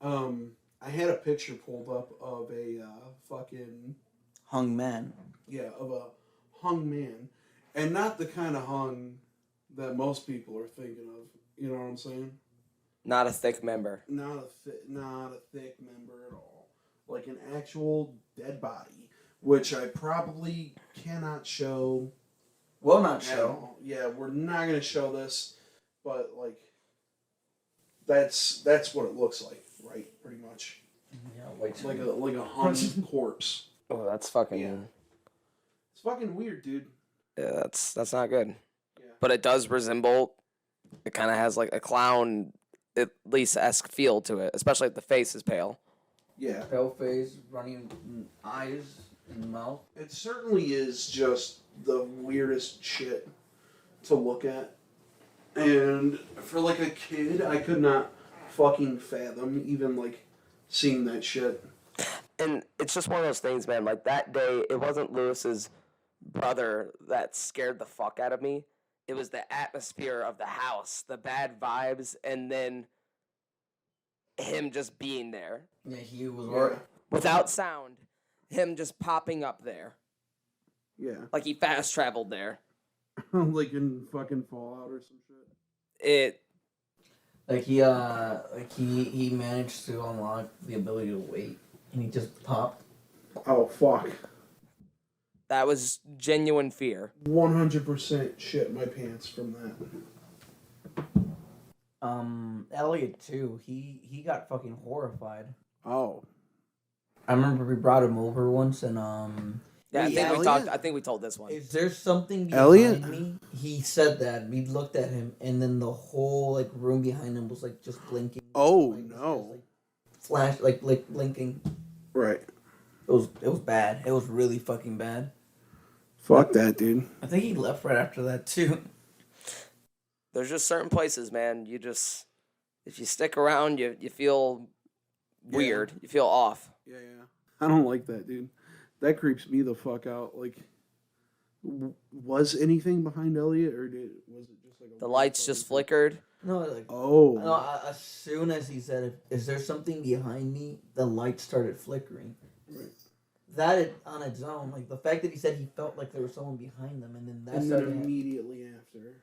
I had a picture pulled up of a fucking Hung man. of a hung man, and not the kind of hung that most people are thinking of. You know what I'm saying? Not a thick member. Not a thick member at all. Like an actual dead body, which I probably cannot show. Will not at show. all. Yeah, we're not gonna show this, but like that's what it looks like, right? Pretty much. Yeah, wait. It's like a hung corpse. Oh, that's fucking. Yeah. It's fucking weird, dude. Yeah, that's not good. Yeah. But it does resemble. It kind of has like a clown, at least esque feel to it, especially if the face is pale. Yeah. Pale face, running eyes and mouth. It certainly is just the weirdest shit to look at. And for like a kid, I could not fucking fathom even like seeing that shit. And it's just one of those things, man. Like that day, it wasn't Lewis's brother that scared the fuck out of me. It was the atmosphere of the house, the bad vibes, and then him just being there Yeah, he was Yeah. without sound. Him just popping up there, Yeah. like he fast traveled there. Like in fucking Fallout or some shit. It like he managed to unlock the ability to wait, and he just popped. Oh fuck. that was genuine fear. 100% shit my pants from that. Elliot too. He got fucking horrified. Oh. I remember we brought him over once, and Yeah, Wait, I think we told this one. is there something behind Elliot? me? He said that. We looked at him, and then the whole like room behind him was like just blinking. Oh, like, no. like, flash like blinking. Right. It was bad. It was really fucking bad. Fuck that, dude. I think he left right after that too. There's just certain places, man. You just if you stick around, you feel weird. You feel off. Yeah. I don't like that, dude. That creeps me the fuck out. Like, was anything behind Elliot, or was it just like a The lights just flickered. No, like Oh. no. As soon as he said, "Is there something behind me?" the light started flickering. Right. That on its own, like the fact that he said he felt like there was someone behind them, and then that And then started happening. immediately after,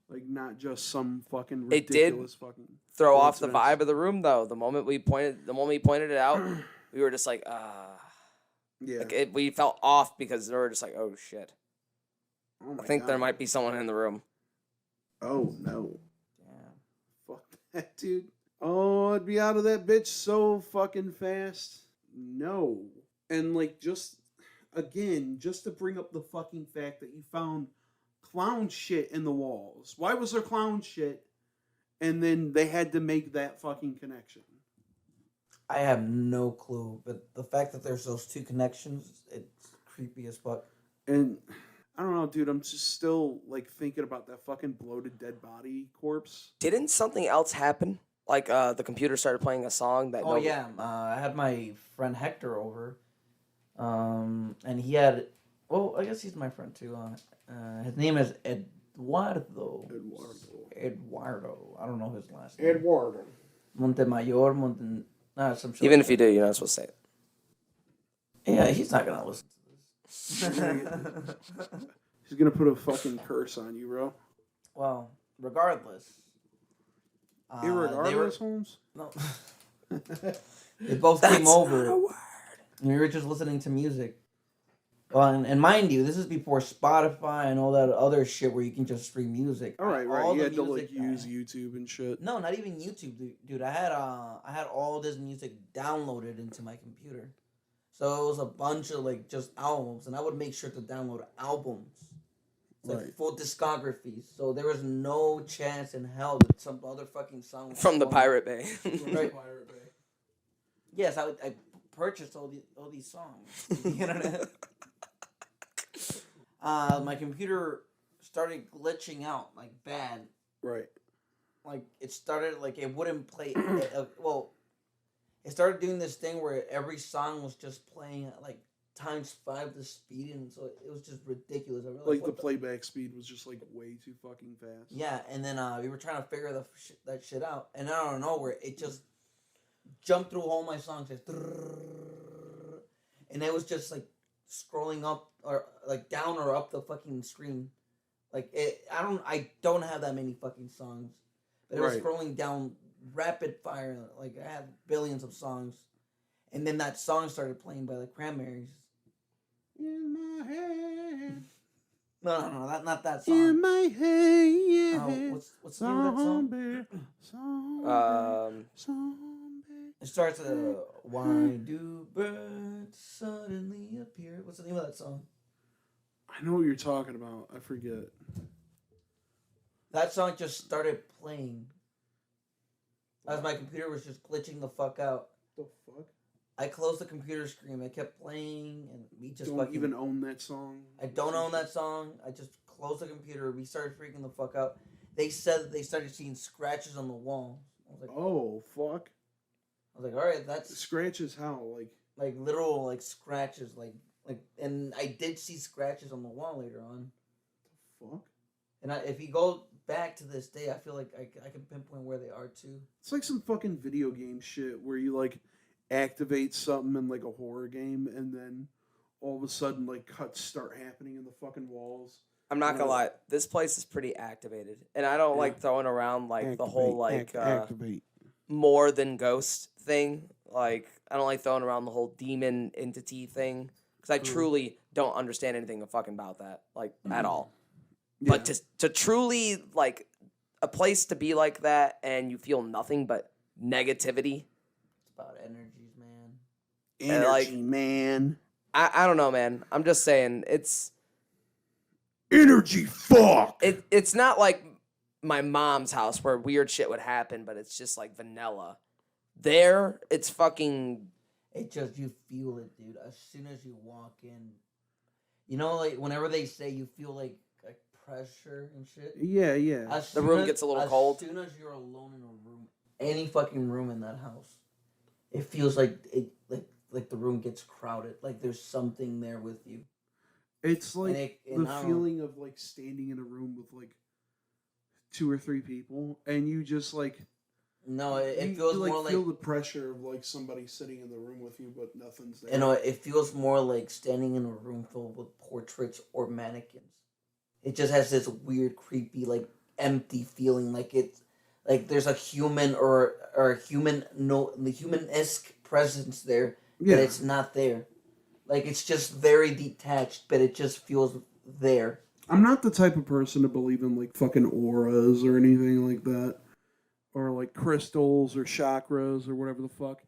like not just some fucking It did ridiculous fucking Throw off the coincidence. vibe of the room, though. The moment we pointed it out, we were just like, Yeah. like we felt off because they were just like, oh shit. Oh my I think there God. might be someone in the room. Oh no. Yeah. Fuck that, dude. Oh, I'd be out of that bitch so fucking fast. No. And like just to bring up the fucking fact that you found clown shit in the walls. Why was there clown shit? And then they had to make that fucking connection. I have no clue, but the fact that there's those two connections, it's creepy as fuck. And I don't know, dude, I'm just still like thinking about that fucking bloated dead body corpse. Didn't something else happen? Like the computer started playing a song that. Oh yeah, I had my friend Hector over, and he had. Well, I guess he's my friend too. His name is Eduardo. I don't know his last name. Eduardo. Montemayor, some shit. Even like if you do, you're not supposed to say it. that. Yeah, he's not gonna listen to this. He's gonna put a fucking curse on you, bro. Well, regardless. Irregardless, Holmes? No. They both came over. And we were just listening to music. Well, and mind you, this is before Spotify and all that other shit where you can just stream music. All right. All You the had to like music- use YouTube and shit. No, not even YouTube, dude. I had all this music downloaded into my computer, so it was a bunch of like just albums, and I would make sure to download albums, like Right. full discographies. So there was no chance in hell that some other fucking song was From the on. Pirate Bay. Right. Yes, I purchased all these songs on the internet. My computer started glitching out like bad. Right. Like it started like it wouldn't play. Well, it started doing this thing where every song was just playing at like times 5 the speed, and so it was just ridiculous. I realized, Like the playback speed was just like way too fucking fast. Yeah, and then we were trying to figure that shit out, and out of nowhere, it just jumped through all my songs, and it was just like scrolling up or like down or up the fucking screen. Like I don't have that many fucking songs, but it was scrolling down rapid fire. Like I had billions of songs, and then that song started playing by the Cranberries. In my head. No, not that song. In my head. What's the name of that song? It starts with why do birds suddenly appear? What's the name of that song? I know what you're talking about. I forget. That song just started playing as my computer was just glitching the fuck out. The fuck? I closed the computer screen. It kept playing, and we just don't even own that song. I don't own that song. I just closed the computer. We started freaking the fuck out. They said that they started seeing scratches on the wall. I was like, oh fuck! I was like, all right, that's scratches. How like literal like scratches like, and I did see scratches on the wall later on. The fuck? And if you go back to this day, I feel like I can pinpoint where they are too. It's like some fucking video game shit where you like activate something in like a horror game, and then all of a sudden like cuts start happening in the fucking walls. I'm not gonna lie, this place is pretty activated, and I don't like throwing around like the whole like activate more than ghost thing. Like I don't like throwing around the whole demon entity thing because I truly don't understand anything fucking about that like at all. Yeah. But to truly like a place to be like that and you feel nothing but negativity. It's about energies, man. Energy, man. I don't know, man. I'm just saying it's energy. Fuck. It's not like my mom's house where weird shit would happen, but it's just like vanilla. There, it's fucking. It just you feel it, dude. As soon as you walk in, you know, like whenever they say you feel like pressure and shit. Yeah, yeah. The room gets a little cold. As soon as you're alone in a room, any fucking room in that house, it feels like like the room gets crowded. Like there's something there with you. It's like the feeling of like standing in a room with like 2 or 3 people, and you just like. No, it feels you, like, more like feel the pressure of like somebody sitting in the room with you, but nothing's there. You know, it feels more like standing in a room filled with portraits or mannequins. It just has this weird, creepy, like empty feeling, like it's like there's a human or a human the human-esque presence there, but it's not there. Like it's just very detached, but it just feels there. I'm not the type of person to believe in like fucking auras or anything like that. Or like crystals or chakras or whatever the fuck.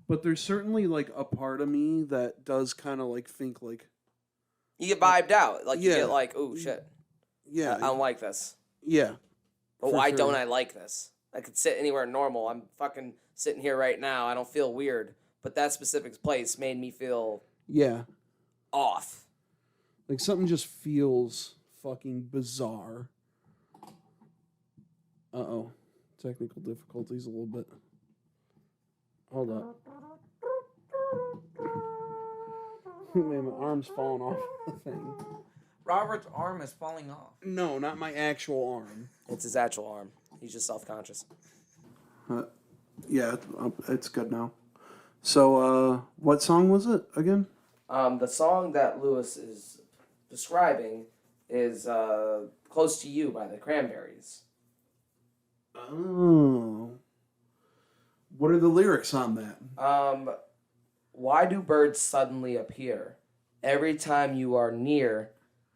But there's certainly like a part of me that does kind of like think like. You get vibed out. Like you get like, oh shit. Yeah. I don't like this. Yeah. But why don't I like this? I could sit anywhere normal. I'm fucking sitting here right now. I don't feel weird. But that specific place made me feel. Yeah. Off. Like something just feels fucking bizarre. Uh-oh. Technical difficulties a little bit. Hold up. Man, my arm's falling off the thing. Robert's arm is falling off. No, not my actual arm. It's his actual arm. He's just self-conscious. Yeah, it's good now. So, what song was it again? The song that Lewis is describing is Close to You by the Cranberries. Oh. What are the lyrics on that? Why do birds suddenly appear? Every time you are near,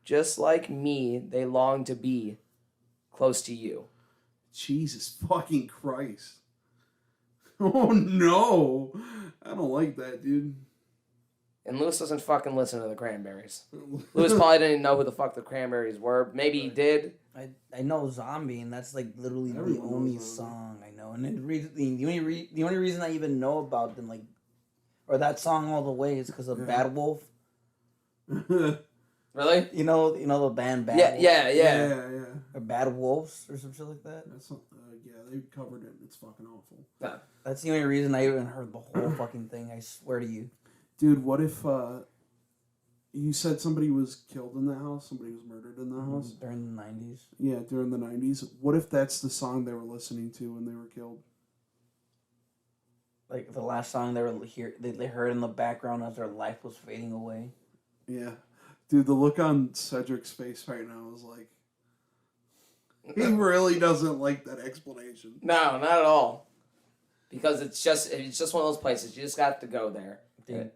just like me, they long to be close to you. Jesus fucking Christ. Oh no. I don't like that, dude. And Lewis doesn't fucking listen to the Cranberries. Lewis probably didn't know who the fuck the Cranberries were. Maybe he did. I know Zombie, and that's like literally Everyone the only knows song I know. And the only reason I even know about them, like, or that song all the way, is because of Bad Wolf. Really? You know the band Bad Yeah, Wolf? yeah. Yeah. Or bad wolves or some shit like that. That's not, yeah, they covered it. It's fucking awful. Yeah. That's the only reason I even heard the whole fucking thing. I swear to you. Dude, what if you said somebody was killed in the house? Somebody was murdered in the house? During the 90s. Yeah, during the 90s. What if that's the song they were listening to when they were killed? Like the last song they heard in the background as their life was fading away. Yeah. Dude, the look on Cedric's face right now is like... He really doesn't like that explanation. No, not at all. Because it's just one of those places. You just got to go there. Dude,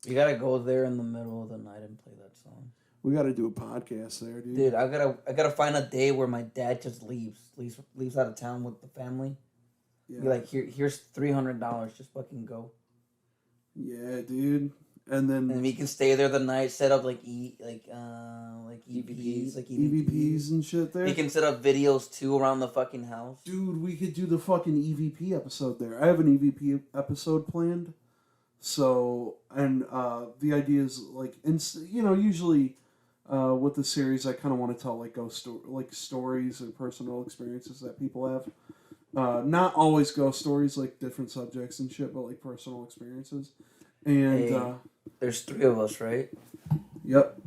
you gotta go there in the middle of the night and play that song. We got to do a podcast there, dude. Dude, I gotta find a day where my dad just leaves out of town with the family. Yeah. Be like, here's $300, just fucking go. Yeah, dude. And then And we can stay there the night, set up like EVPs, EVPs and shit there. We can set up videos too around the fucking house. Dude, we could do the fucking EVP episode there. I have an EVP episode planned. So, and the idea is like, usually with the series, I kind of want to tell like stories and personal experiences that people have. Not always ghost stories, like different subjects and shit, but like personal experiences. And Hey, there's 3 of us, right? yep.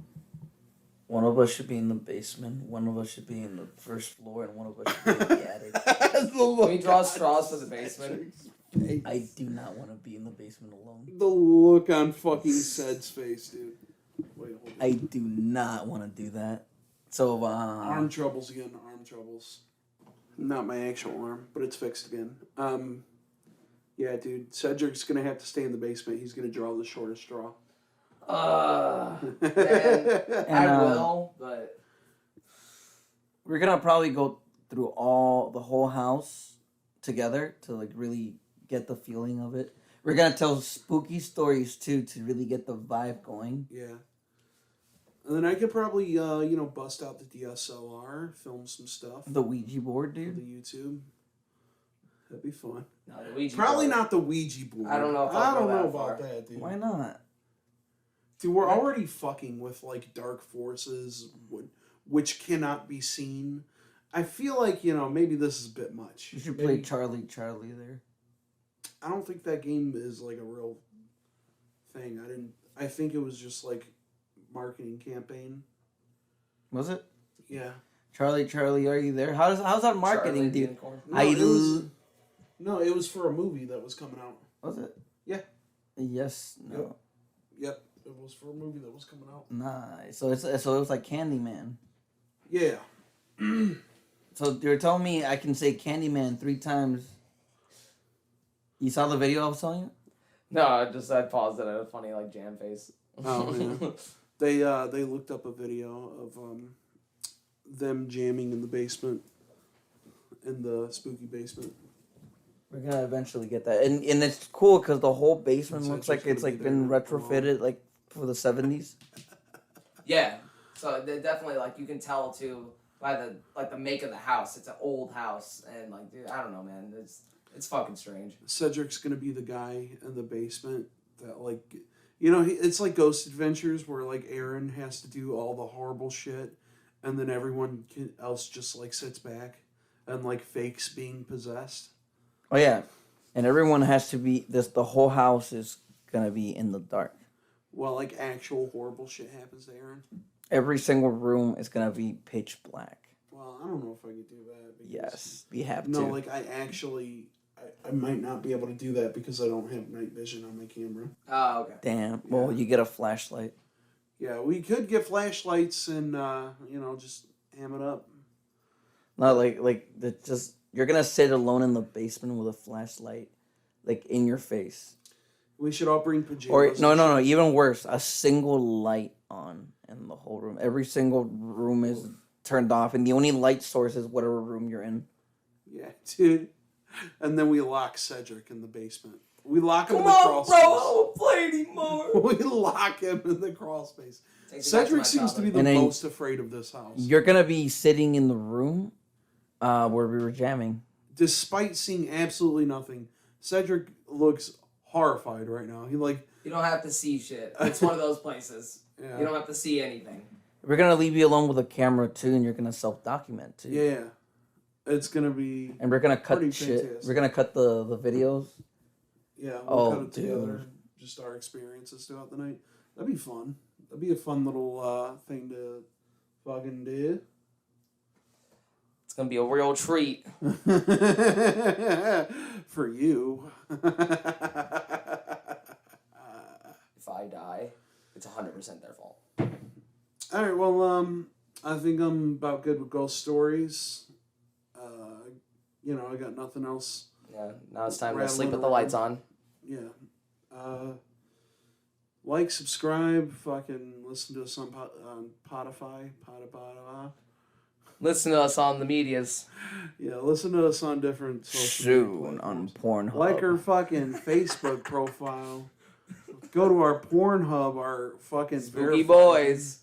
One of us should be in the basement, one of us should be in the first floor, and one of us should be in the attic. Can we draw straws for the basement? I do not want to be in the basement alone. The look on fucking Ced's face, dude. Wait, hold on. I do not want to do that. So, Arm troubles again. Arm troubles. Not my actual arm, but it's fixed again. Yeah, dude. Cedric's gonna have to stay in the basement. He's gonna draw the shortest straw. Man, I will, but we're gonna probably go through the whole house together to like really get the feeling of it. We're gonna tell spooky stories too to really get the vibe going. Yeah. And then I could probably, bust out the DSLR, film some stuff. The Ouija board, For the dude. YouTube. That'd be fun. no, the Ouija Probably board. not the Ouija board. I don't know if I I'll don't go know that about far. that, dude. Why not? Dude, we're already fucking with like dark forces, which cannot be seen. I feel like maybe this is a bit much. You should play Maybe- Charlie there. I don't think that game is like a real thing. I think it was just like marketing campaign. Was it? Yeah. Charlie, are you there? How's that marketing, Charlie dude? Unicorn. No, it was for a movie that was coming out. Was it? Yeah. Yes. No. Yep. It was for a movie that was coming out. Nice. So it was like Candyman. Yeah. So you're telling me I can say Candyman 3 times. You saw the video I was telling you? No, I paused it at a funny like jam face. Oh yeah. They looked up a video of them jamming in the basement, in the spooky basement. We're gonna eventually get that, and it's cool because the whole basement It's looks like actually it's like gonna be been there. retrofitted like for the 70s. Yeah, so they definitely like you can tell too by the make of the house. It's an old house, and like dude, I don't know, man. It's fucking strange. Cedric's gonna be the guy in the basement that like, it's like Ghost Adventures where like Aaron has to do all the horrible shit, and then everyone else just like sits back and like fakes being possessed. Oh yeah, and everyone has to be this. The whole house is gonna be in the dark. Well, like actual horrible shit happens to Aaron. Every single room is gonna be pitch black. Well, I don't know if I could do that. Because, Yes, we have No, to. like I might not be able to do that because I don't have night vision on my camera. Oh, okay. Damn. Well, you get a flashlight. Yeah, we could get flashlights and just ham it up. Not just you're gonna sit alone in the basement with a flashlight, like in your face. We should all bring pajamas. Or no, even worse, a single light on in the whole room. Every single room is turned off, and the only light source is whatever room you're in. Yeah, dude. And then we lock Cedric in the basement. We lock him in Come the on, crawl bro! I space. don't want to play anymore. We lock him in the crawl space. Takes me back Cedric my seems to be childhood. the And then- most afraid of this house. You're gonna be sitting in the room where we were jamming. Despite seeing absolutely nothing, Cedric looks horrified right now. He like, You don't have to see shit. It's one of those places. yeah. You don't have to see anything. We're gonna leave you alone with a camera too, and you're gonna self-document too. Yeah. It's gonna be. And we're gonna cut Pretty shit. fantastic. We're gonna cut the videos. Yeah, we'll Oh, cut it together. dude. Just our experiences throughout the night. That'd be fun. That'd be a fun little thing to fucking do. It's gonna be a real treat. For you. If I die, it's 100% their fault. All right, well, I think I'm about good with ghost stories. I got nothing else. Yeah, now it's time to Rattling sleep with the around. lights on. Yeah. Like, subscribe, fucking listen to us on Spotify. Listen to us on the medias. Yeah, listen to us on different social media Soon on platforms. Pornhub. Like our fucking Facebook profile. Go to our Pornhub, our fucking SpookiBoiz,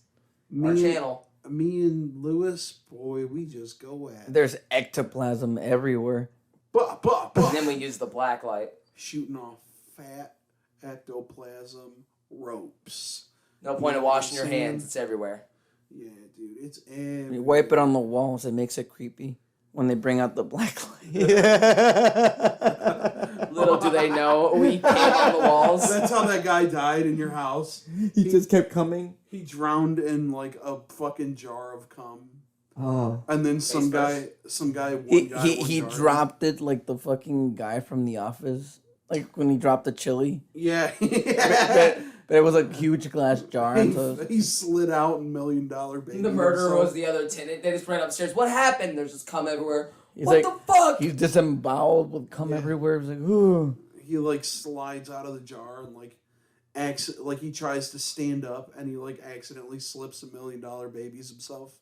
our Me, channel. me and Lewis, boy, we just go at it. There's ectoplasm everywhere. Bah, bah, And bah. then we use the black light. Shooting off fat ectoplasm ropes. No point in washing your hands. It's everywhere. Yeah, dude, it's everywhere. You wipe it on the walls. It makes it creepy when they bring out the black light. Little do they know we came on the walls. That's how that guy died in your house. He just kept coming. He drowned in like a fucking jar of cum. Oh. And then some Face guy, He one jar. dropped it like the fucking guy from The Office. Like when he dropped the chili. Yeah. But it was a huge glass jar. And so He slid out and $1 million baby. The murderer himself. was the other tenant. They just ran upstairs. What happened? There's just cum everywhere. he's What like, the fuck? he's disemboweled with cum Yeah. everywhere. He's like, ooh. He like slides out of the jar and like he tries to stand up and he like accidentally slips $1 million babies himself.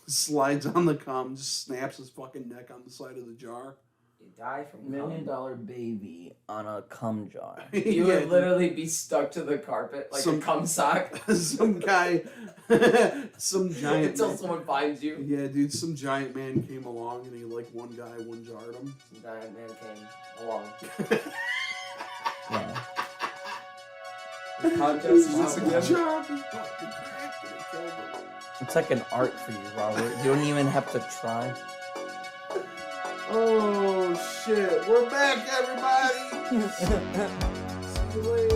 Slides on the cum, just snaps his fucking neck on the side of the jar. You die from $1 million baby on a cum jar. You would literally be stuck to the carpet like a cum sock some guy, some giant. until man- someone finds you. Yeah, dude, some giant man came along and he like one jarred him. Some giant man came along. Yeah. This podcast is just Some again. jarred his fucking crack and it killed him. It's like an art for you, Robert. You don't even have to try. Oh shit, we're back, everybody. See you later.